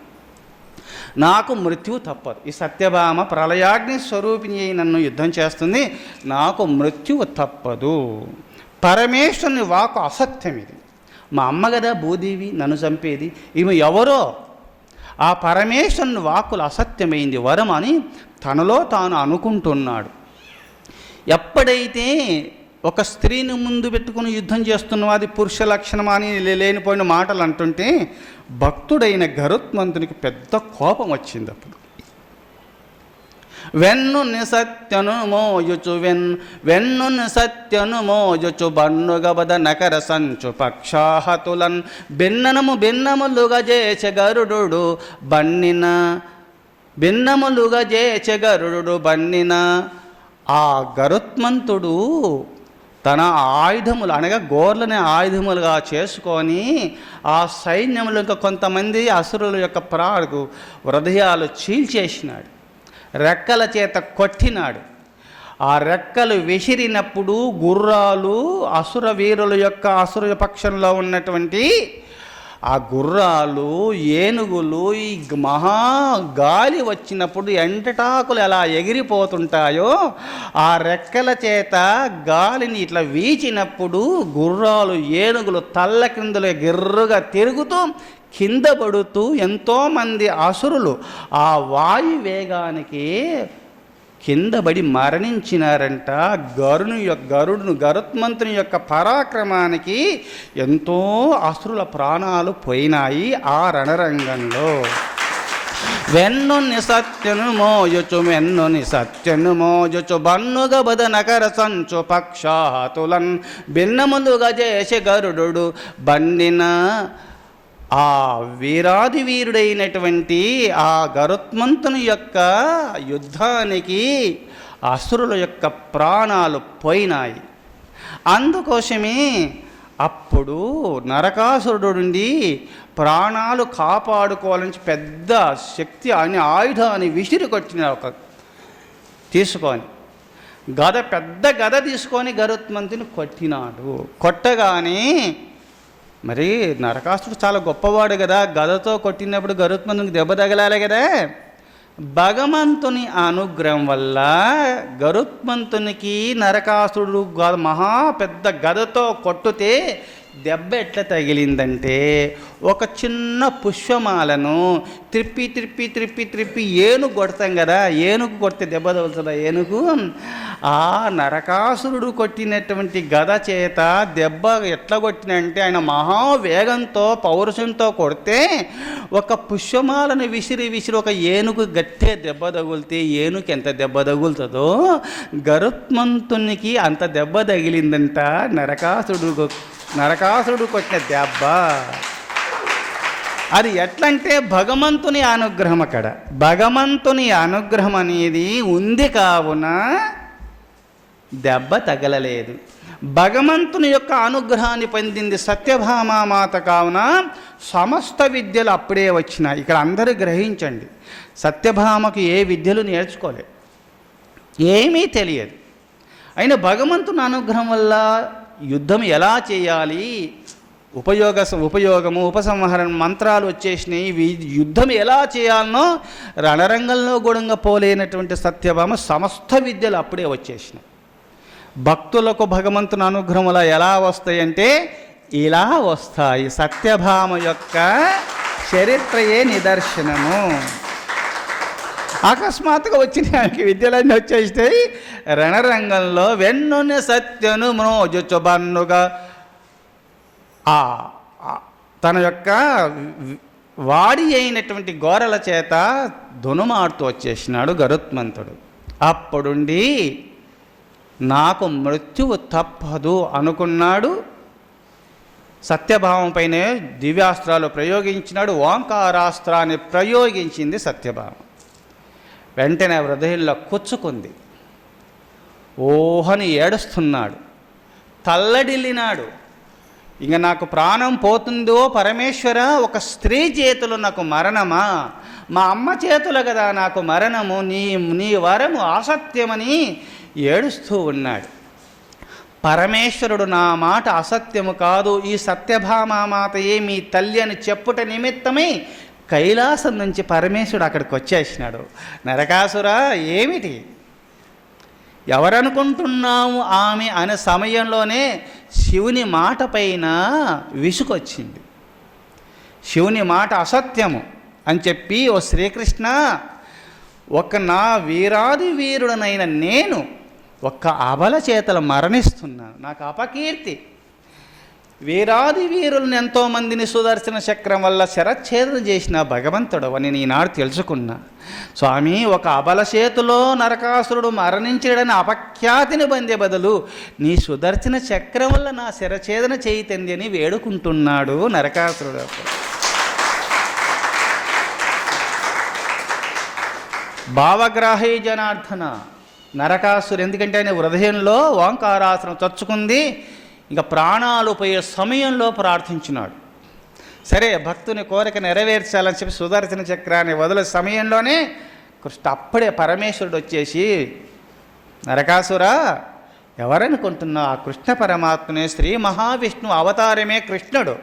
నాకు మృత్యువు తప్పదు. ఈ సత్యభామ ప్రళయాగ్ని స్వరూపిణి అయి నన్ను యుద్ధం చేస్తుంది, నాకు మృత్యువు తప్పదు. పరమేశ్వరుని వాకు అసత్యం ఇది. మా అమ్మ కదా భూదేవి నన్ను చంపేది, ఈమె ఎవరో? ఆ పరమేశ్వరుని వాక్కులు అసత్యమైంది వరం అని తనలో తాను అనుకుంటున్నాడు. ఎప్పుడైతే ఒక స్త్రీని ముందు పెట్టుకుని యుద్ధం చేస్తున్నావు, అది పురుష లక్షణం అని లేనిపోయిన మాటలు అంటుంటే భక్తుడైన గరుత్మంతునికి పెద్ద కోపం వచ్చింది. అప్పుడు వెన్ను సత్యను మోయుచు బన్నుగబద నకర సంచు పక్షాహతులన్ భిన్నములుగా చేసే గరుడు బన్నిన ఆ గరుత్మంతుడు తన ఆయుధములు అనగా గోర్లని ఆయుధములుగా చేసుకొని ఆ సైన్యములు ఇంకా కొంతమంది అసురుల యొక్క హృదయాలు చీల్చేసినాడు, రెక్కల చేత కొట్టినాడు. ఆ రెక్కలు విసిరినప్పుడు గుర్రాలు అసుర పక్షంలో ఉన్నటువంటి ఆ గుర్రాలు ఏనుగులు ఈ మహా గాలి వచ్చినప్పుడు ఎంటటాకులు ఎలా ఎగిరిపోతుంటాయో ఆ రెక్కల చేత గాలిని ఇట్లా వీచినప్పుడు గుర్రాలు ఏనుగులు తల్ల క్రిందలు గిర్రుగా తిరుగుతూ కింద పడుతూ ఎంతోమంది అసురులు ఆ వాయు వేగానికి కింద పడి మరణించినారంట. గరుత్మంతుని యొక్క పరాక్రమానికి ఎంతో అసురుల ప్రాణాలు పోయినాయి ఆ రణరంగంలో. వెన్నుని సత్యను మోయుచు బన్నుగబద నకర సంచు పక్షాతులన్ భిన్నములుగా చేసే గరుడు బండిన ఆ వీరాది వీరుడైనటువంటి ఆ గరుత్మంతుని యొక్క యుద్ధానికి అసురుల యొక్క ప్రాణాలు పోయినాయి. అందుకోసమే అప్పుడు నరకాసురుడు నుండి ప్రాణాలు కాపాడుకోవాలని పెద్ద శక్తి అని ఆయుధాన్ని విసిరి కొట్టిన తీసుకొని పెద్ద గద తీసుకొని గరుత్మంతుని కొట్టినాడు. కొట్టగానే మరి నరకాసురుడు చాలా గొప్పవాడు కదా, గదతో కొట్టినప్పుడు గరుత్మంతునికి దెబ్బ తగలాలి కదా. భగవంతుని అనుగ్రహం వల్ల గరుత్మంతునికి నరకాసురుడు మహా పెద్ద గదతో కొట్టితే దెబ్బ ఎట్లా తగిలిందంటే ఒక చిన్న పుష్పమాలను త్రిప్పి ఏనుగు కొడతాం కదా, ఏనుగు కొడితే దెబ్బ తగులుతుందా ఏనుగు? ఆ నరకాసురుడు కొట్టినటువంటి గద చేత దెబ్బ ఎట్లా కొట్టినంటే ఆయన మహావేగంతో పౌరుషంతో కొడితే ఒక పుష్పమాలను విసిరి ఒక ఏనుగు గట్టే దెబ్బ తగులితే ఏనుగుకి ఎంత దెబ్బ తగులుతుందో గరుత్మంతునికి అంత దెబ్బ తగిలిందంట నరకాసురుడు కొట్టిన దెబ్బ. అది ఎట్లంటే భగవంతుని అనుగ్రహం. అక్కడ భగవంతుని అనుగ్రహం అనేది ఉంది కావున దెబ్బ తగలలేదు. భగవంతుని యొక్క అనుగ్రహాన్ని పొందింది సత్యభామామాత కావున సమస్త విద్యలు అప్పుడే వచ్చినాయి. ఇక్కడ అందరూ గ్రహించండి, సత్యభామకు ఏ విద్యలు నేర్చుకోలేదు, ఏమీ తెలియదు. అయినా భగవంతుని అనుగ్రహం వల్ల యుద్ధం ఎలా చేయాలి, ఉపయోగము ఉపసంహరణ మంత్రాలు వచ్చేసినాయి. యుద్ధం ఎలా చేయాలనో రణరంగంలో కూడా పోలేనటువంటి సత్యభామ సమస్త విద్యలు అప్పుడే వచ్చేసినాయి. భక్తులకు భగవంతుని అనుగ్రహం వల్ల ఎలా వస్తాయంటే ఇలా వస్తాయి. సత్యభామ యొక్క చరిత్రయే నిదర్శనము. అకస్మాత్తుగా వచ్చిన విద్యలన్నీ వచ్చేస్తాయి. రణరంగంలో వెన్నుని సత్యను మ్రోజుచుబన్నుగా తన యొక్క వాడి అయినటువంటి గోరల చేత ధనుమాడుతూ వచ్చేసినాడు గరుత్మంతుడు. అప్పుడుండి నాకు మృత్యువు తప్పదు అనుకున్నాడు. సత్యభావం పైనే దివ్యాస్త్రాలు ప్రయోగించినాడు. ఓంకారాస్త్రాన్ని ప్రయోగించింది సత్యభామ. వెంటనే హృదయంలో కూర్చుకుంది. ఓహని ఏడుస్తున్నాడు, తల్లడిల్లినాడు. ఇంక నాకు ప్రాణం పోతుందో పరమేశ్వర, ఒక స్త్రీ చేతులు నాకు మరణమా, మా అమ్మ చేతులు కదా నాకు మరణము, నీ వరము అసత్యమని ఏడుస్తూ ఉన్నాడు. పరమేశ్వరుడు నా మాట అసత్యము కాదు, ఈ సత్యభామామాతయే మీ తల్లి అని చెప్పుట నిమిత్తమై కైలాసం నుంచి పరమేశ్వరుడు అక్కడికి వచ్చేసినాడు. నరకాసురా ఏమిటి, ఎవరనుకుంటున్నాము ఆమె అనే సమయంలోనే శివుని మాట పైన విసుకొచ్చింది. శివుని మాట అసత్యము అని చెప్పి, ఓ శ్రీకృష్ణ, నా వీరాది వీరుడనైన నేను ఒక్క అబల చేతలు మరణిస్తున్నాను, నాకు అపకీర్తి. వీరాది వీరులను ఎంతోమందిని సుదర్శన చక్రం వల్ల శరచ్ఛేదన చేసిన భగవంతుడు అని ఈనాడు తెలుసుకున్నా. స్వామి, ఒక అబల చేతిలో నరకాసురుడు మరణించడని అపఖ్యాతిని పొందే బదులు నీ సుదర్శన చక్రం వల్ల నా శరఛేదన చేయితంది అని వేడుకుంటున్నాడు నరకాసురుడు. భావగ్రాహీ జనార్దన నరకాసురు, ఎందుకంటే ఆయన హృదయంలో ఓంకారాసనం చచ్చుకుంది. ఇంకా ప్రాణాలు పోయే సమయంలో ప్రార్థించినాడు. సరే, భక్తుని కోరిక నెరవేర్చాలని చెప్పి సుదర్శన చక్రాన్ని వదిలే సమయంలోనే అప్పుడే పరమేశ్వరుడు వచ్చేసి, నరకాసురా, ఎవరనుకుంటున్నావు, ఆ కృష్ణ పరమాత్మనే, శ్రీ మహావిష్ణు అవతారమే కృష్ణుడు,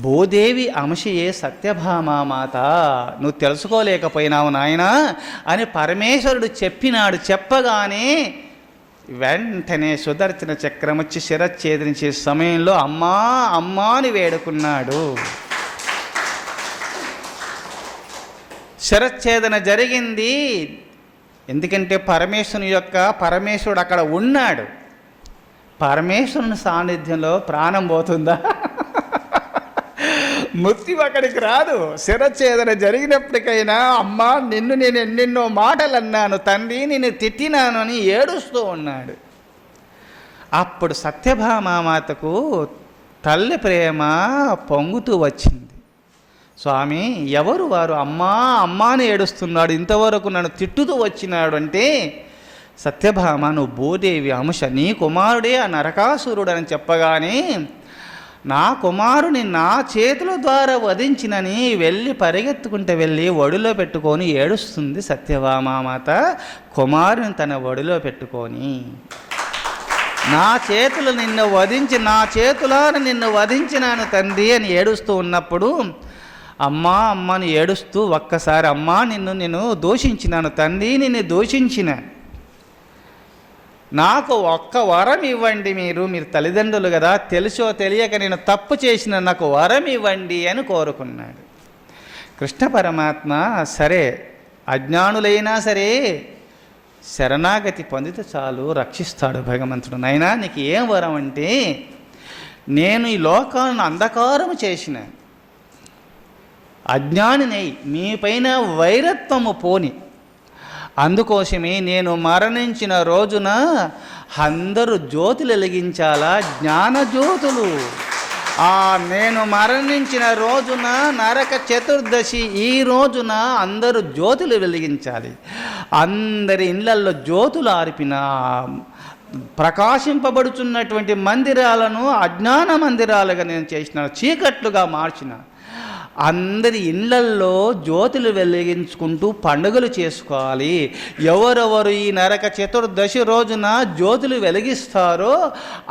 భూదేవి అంశయే సత్యభామామాత, నువ్వు తెలుసుకోలేకపోయినావు నాయనా అని పరమేశ్వరుడు చెప్పినాడు. చెప్పగానే వెంటనే సుదర్శన చక్రం వచ్చి శిరచ్ఛేదించే సమయంలో అమ్మా అమ్మా అని వేడుకున్నాడు. శిరచ్ఛేదన జరిగింది. ఎందుకంటే పరమేశ్వరుడు అక్కడ ఉన్నాడు. పరమేశ్వరుని సాన్నిధ్యంలో ప్రాణం పోతుందా? మృత్యు అక్కడికి రాదు. శిరచ్ఛేదన జరిగినప్పటికైనా అమ్మా నిన్ను నేను ఎన్నెన్నో మాటలు అన్నాను, తండ్రి నిన్ను తిట్టినాను అని ఏడుస్తూ ఉన్నాడు. అప్పుడు సత్యభామామాతకు తల్లి ప్రేమ పొంగుతూ వచ్చింది. స్వామి, ఎవరు వారు, అమ్మా అమ్మా అని ఏడుస్తున్నాడు, ఇంతవరకు నన్ను తిట్టుతూ వచ్చినాడు అంటే, సత్యభామ, నువ్వు భూదేవి అంశ, నీ కుమారుడే ఆ నరకాసురుడు అని చెప్పగానే, నా కుమారుని నా చేతుల ద్వారా వధించినని పరిగెత్తుకుంటూ వెళ్ళి ఒడిలో పెట్టుకొని ఏడుస్తుంది సత్యభామామాత. కుమారుని తన ఒడిలో పెట్టుకొని, నా చేతులు నిన్ను వధించి, నా చేతులను నిన్ను వధించినాను తండ్రి అని ఏడుస్తూ ఉన్నప్పుడు, అమ్మా అమ్మని ఏడుస్తూ ఒక్కసారి, అమ్మా నిన్ను నేను దూషించినాను తండ్రి, నిన్ను దూషించిన, నాకు ఒక్క వరం ఇవ్వండి, మీరు తల్లిదండ్రులు కదా, తెలుసో తెలియక నేను తప్పు చేసిన నాకు వరం ఇవ్వండి అని కోరుకున్నాడు. కృష్ణ పరమాత్మ సరే, అజ్ఞానులైనా సరే శరణాగతి పొందితే చాలు, రక్షిస్తాడు భగవంతుడు. నాయనా నీకు ఏం వరం అంటే, నేను ఈ లోకాలను అంధకారము చేసిన అజ్ఞానినై మీపైన వైరత్వము పోని, అందుకోసమే నేను మరణించిన రోజున అందరూ జ్యోతులు వెలిగించాలా, జ్ఞానజ్యోతులు. నేను మరణించిన రోజున నరక చతుర్దశి, ఈ రోజున అందరూ జ్యోతులు వెలిగించాలి. అందరి ఇళ్లల్లో జ్యోతులు ఆర్పిన ప్రకాశింపబడుచున్నటువంటి మందిరాలను అజ్ఞాన మందిరాలుగా నేను చేసిన, చీకట్లుగా మార్చిన. అందరి ఇళ్లల్లో జ్యోతులు వెలిగించుకుంటూ పండుగలు చేసుకోవాలి. ఎవరెవరు ఈ నరక చతుర్దశి రోజున జ్యోతులు వెలిగిస్తారో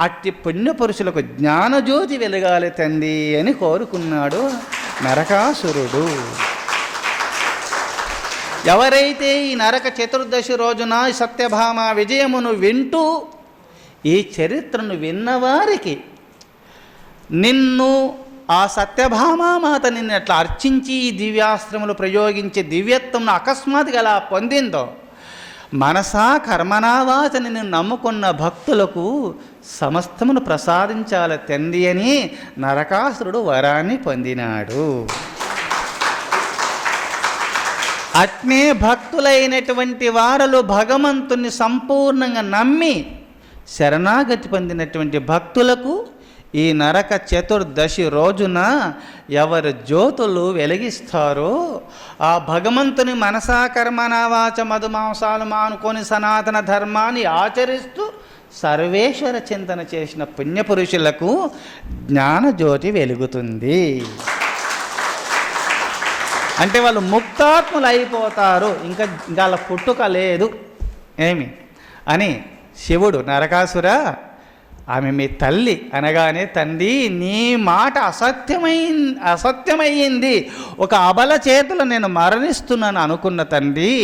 అట్టి పుణ్యపురుషులకు జ్ఞానజ్యోతి వెలగాలి తండ్రి అని కోరుకున్నాడు నరకాసురుడు. ఎవరైతే ఈ నరక చతుర్దశి రోజున సత్యభామ విజయమును వింటూ ఈ చరిత్రను విన్నవారికి, నిన్ను ఆ సత్యభామామాత నిన్ను అట్లా అర్చించి ఈ దివ్యాస్త్రములు ప్రయోగించే దివ్యత్వం అకస్మాత్తుగా అలా పొందిందో, మనసా కర్మనావాచ నిన్ను నమ్ముకున్న భక్తులకు సమస్తమును ప్రసాదించాలి తండ్రి అని నరకాసురుడు వరాన్ని పొందినాడు. అట్నే భక్తులైనటువంటి వారలు భగవంతుని సంపూర్ణంగా నమ్మి శరణాగతి పొందినటువంటి భక్తులకు ఈ నరక చతుర్దశి రోజున ఎవరు జ్యోతులు వెలిగిస్తారో, ఆ భగవంతుని మనసా కర్మనావాచ మధుమాంసాలు మానుకొని సనాతన ధర్మాన్ని ఆచరిస్తూ సర్వేశ్వర చింతన చేసిన పుణ్యపురుషులకు జ్ఞానజ్యోతి వెలుగుతుంది. అంటే వాళ్ళు ముక్తాత్ములు అయిపోతారు, ఇంకా వాళ్ళ పుట్టుక లేదు ఏమి అని శివుడు, ఆమె మీ తల్లి అనగానే, తండ్రి నీ మాట అసత్యమయ్యింది, ఒక అబల చేతులు నేను మరణిస్తున్నాను అనుకున్న తండ్రి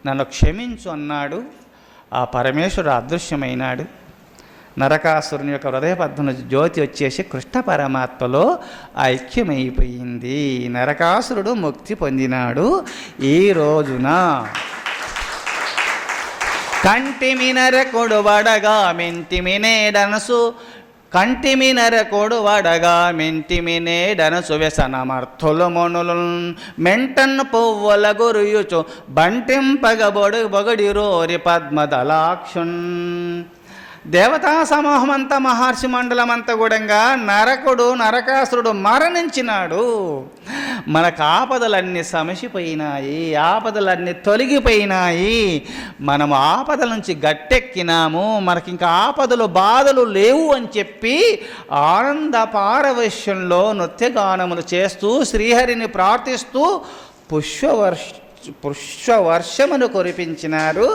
నన్ను క్షమించు అన్నాడు. ఆ పరమేశ్వరుడు అదృశ్యమైనాడు. నరకాసురుని యొక్క హృదయపద్మను జ్యోతి వచ్చేసి కృష్ణ పరమాత్మలో ఐక్యమైపోయింది. నరకాసురుడు ముక్తి పొందినాడు ఈ రోజున. కంటిమి నరకొడు వడగా మెంటిమి నేడనసు, కంటిమి నరకొడు వడగా మెంటిమి నేడనసు, వ్యసనమర్థులు మొనులు మెంటన్ పువ్వుల గురియుచు బంటింపగ బొగడి రోరి పద్మదలాక్షున్. దేవతా సమూహమంతా, మహర్షి మండలమంతా కూడా నరకాసురుడు మరణించినాడు. మనకు ఆపదలన్నీ సమసిపోయినాయి, ఆపదలన్నీ తొలగిపోయినాయి. మనం ఆపదల నుంచి గట్టెక్కినాము, మనకి ఇంకా ఆపదలు బాధలు లేవు అని చెప్పి ఆనంద పారవశ్యంలో నృత్యగానములు చేస్తూ శ్రీహరిని ప్రార్థిస్తూ పుష్పవర్షమును కురిపించినారు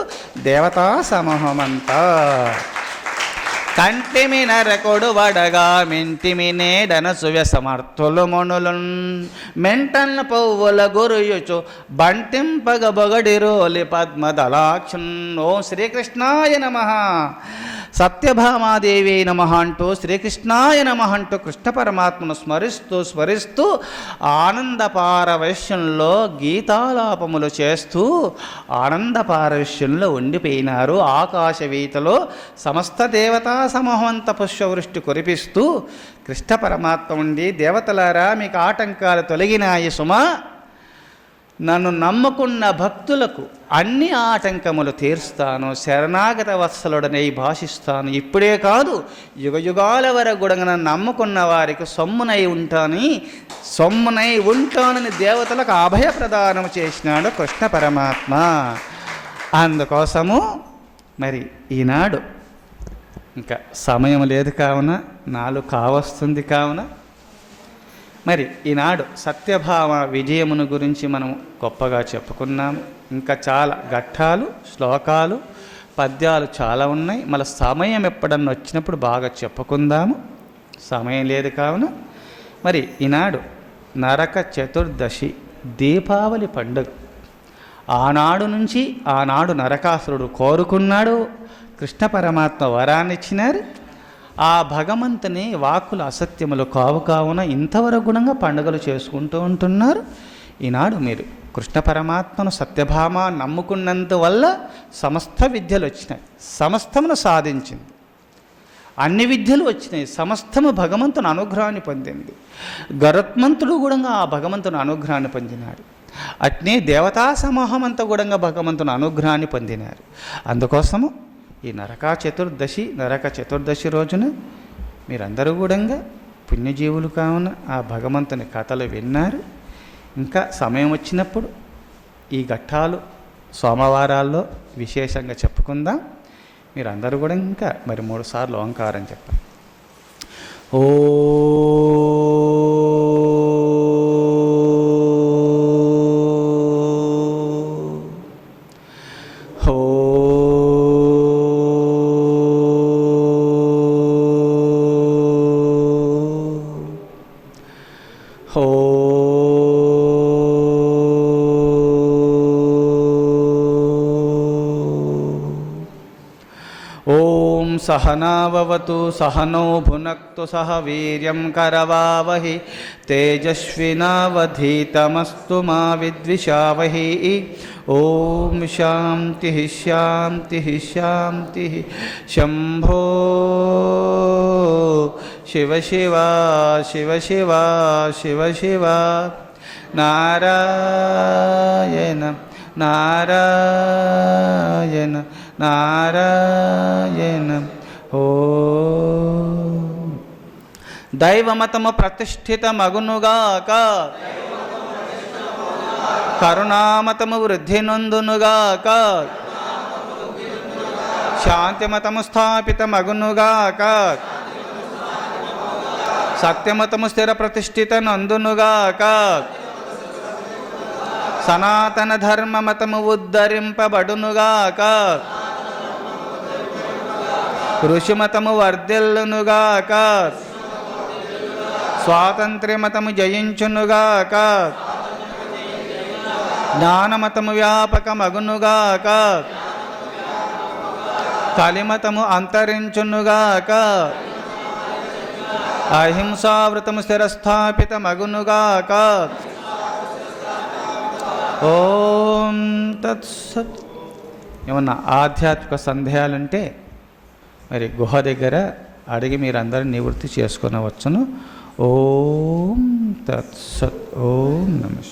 దేవతా సమూహమంతా. కంటిమి నరకొడు వడగా మెంటిమి నేడనసు, వ్యసమర్థులు మొనులు మెంటన్ పువ్వుల గురియుచు బంటింపగ బొగడి రోలి పద్మదలాక్షన్. ఓం శ్రీకృష్ణాయ నమః, సత్యభామాదేవి నమః అంటూ, శ్రీకృష్ణాయ నమః అంటూ కృష్ణ పరమాత్మను స్మరిస్తూ ఆనంద పారవశ్యంలో గీతాలాపములు చేస్తూ ఆనంద పారవశ్యంలో ఉండిపోయినారు. ఆకాశవీతలో సమస్త దేవతా సమూహంత పుష్పవృష్టి కురిపిస్తూ కృష్ణ పరమాత్మ ఉండి, దేవతలారా మీకు ఆటంకాలు తొలగినాయి సుమా, నన్ను నమ్ముకున్న భక్తులకు అన్ని ఆటంకములు తీరుస్తాను, శరణాగత వత్సలుడనై భాషిస్తాను. ఇప్పుడే కాదు, యుగయుగాల వరకు కూడా నన్ను నమ్ముకున్న వారికి సొమ్మునై ఉంటానని దేవతలకు అభయ ప్రదానం చేసినాడు కృష్ణ పరమాత్మ. అందుకోసము మరి ఈనాడు ఇంకా సమయం లేదు కావున, 4 కావస్తుంది కావున, మరి ఈనాడు సత్యభామ విజయమును గురించి మనం గొప్పగా చెప్పుకున్నాము. ఇంకా చాలా ఘట్టాలు, శ్లోకాలు, పద్యాలు చాలా ఉన్నాయి. మళ్ళీ సమయం ఎప్పుడన్నా వచ్చినప్పుడు బాగా చెప్పుకుందాము. సమయం లేదు కావున మరి ఈనాడు నరక చతుర్దశి దీపావళి పండుగ. ఆనాడు నుంచి ఆనాడు నరకాసురుడు కోరుకున్నాడు, కృష్ణ పరమాత్మ వరాన్ని ఇచ్చినారు. ఆ భగవంతుని వాక్కులు అసత్యములు కావు కావున ఇంతవరకు గుణంగా పండుగలు చేసుకుంటూ ఉంటున్నారు. ఈనాడు మీరు కృష్ణ పరమాత్మను సత్యభామ నమ్ముకున్నందువల్ల సమస్త విద్యలు వచ్చినాయి, సమస్తమును సాధించింది. అన్ని విద్యలు వచ్చినాయి, సమస్తము భగవంతుని అనుగ్రహాన్ని పొందింది. గరుత్మంతుడు కూడా ఆ భగవంతుని అనుగ్రహాన్ని పొందినాడు. అట్నే దేవతా సమూహం అంతా కూడా భగవంతుని అనుగ్రహాన్ని పొందినారు. అందుకోసము ఈ నరక చతుర్దశి రోజున మీరందరూ కూడా పుణ్యజీవులు కావున ఆ భగవంతుని కథలు విన్నారు. ఇంకా సమయం వచ్చినప్పుడు ఈ ఘట్టాలు సోమవారాల్లో విశేషంగా చెప్పుకుందాం. మీరందరూ కూడా ఇంకా మరి 3 సార్లు ఓంకారం చెప్పండి. ఓ ఓం సహనావవతు సహనౌ భునక్తు సహ వీర్యం కరవావహి తేజస్వినావధీతమస్తు మా విద్విషావహి. ఓం శాంతి శాంతి శాంతి. శంభో శివ శివ శివ శివ శివ శివ. నారాయణ నారాయణ నారాయణ. ఓ దైవమతము ప్రతిష్ఠితమగునుగాక, కరుణామతము వృద్ధి నొందునుగాక, శాంతిమతము స్థాపితమగునుగాక, సత్యమతము స్థిర ప్రతిష్ఠిత నందునుగాక, సనాతన ధర్మమతము ఉద్ధరింపబడునుగాక, ఋషిమతము వర్ధిల్లునుగాక, స్వాతంత్ర్యమతము జయించునుగాక, జ్ఞానమతము వ్యాపకమగునుగాక, కలిమతము అంతరించునుగాక, అహింసావృతము స్థిరస్థాపితమగునుగాక. ఓం తత్సత్. ఏమన్నా ఆధ్యాత్మిక సందేహాలుంటే మరి గుహ దగ్గర అడిగి మీరందరూ నివృత్తి చేసుకునవచ్చును. ఓం తత్సత్. ఓం నమః.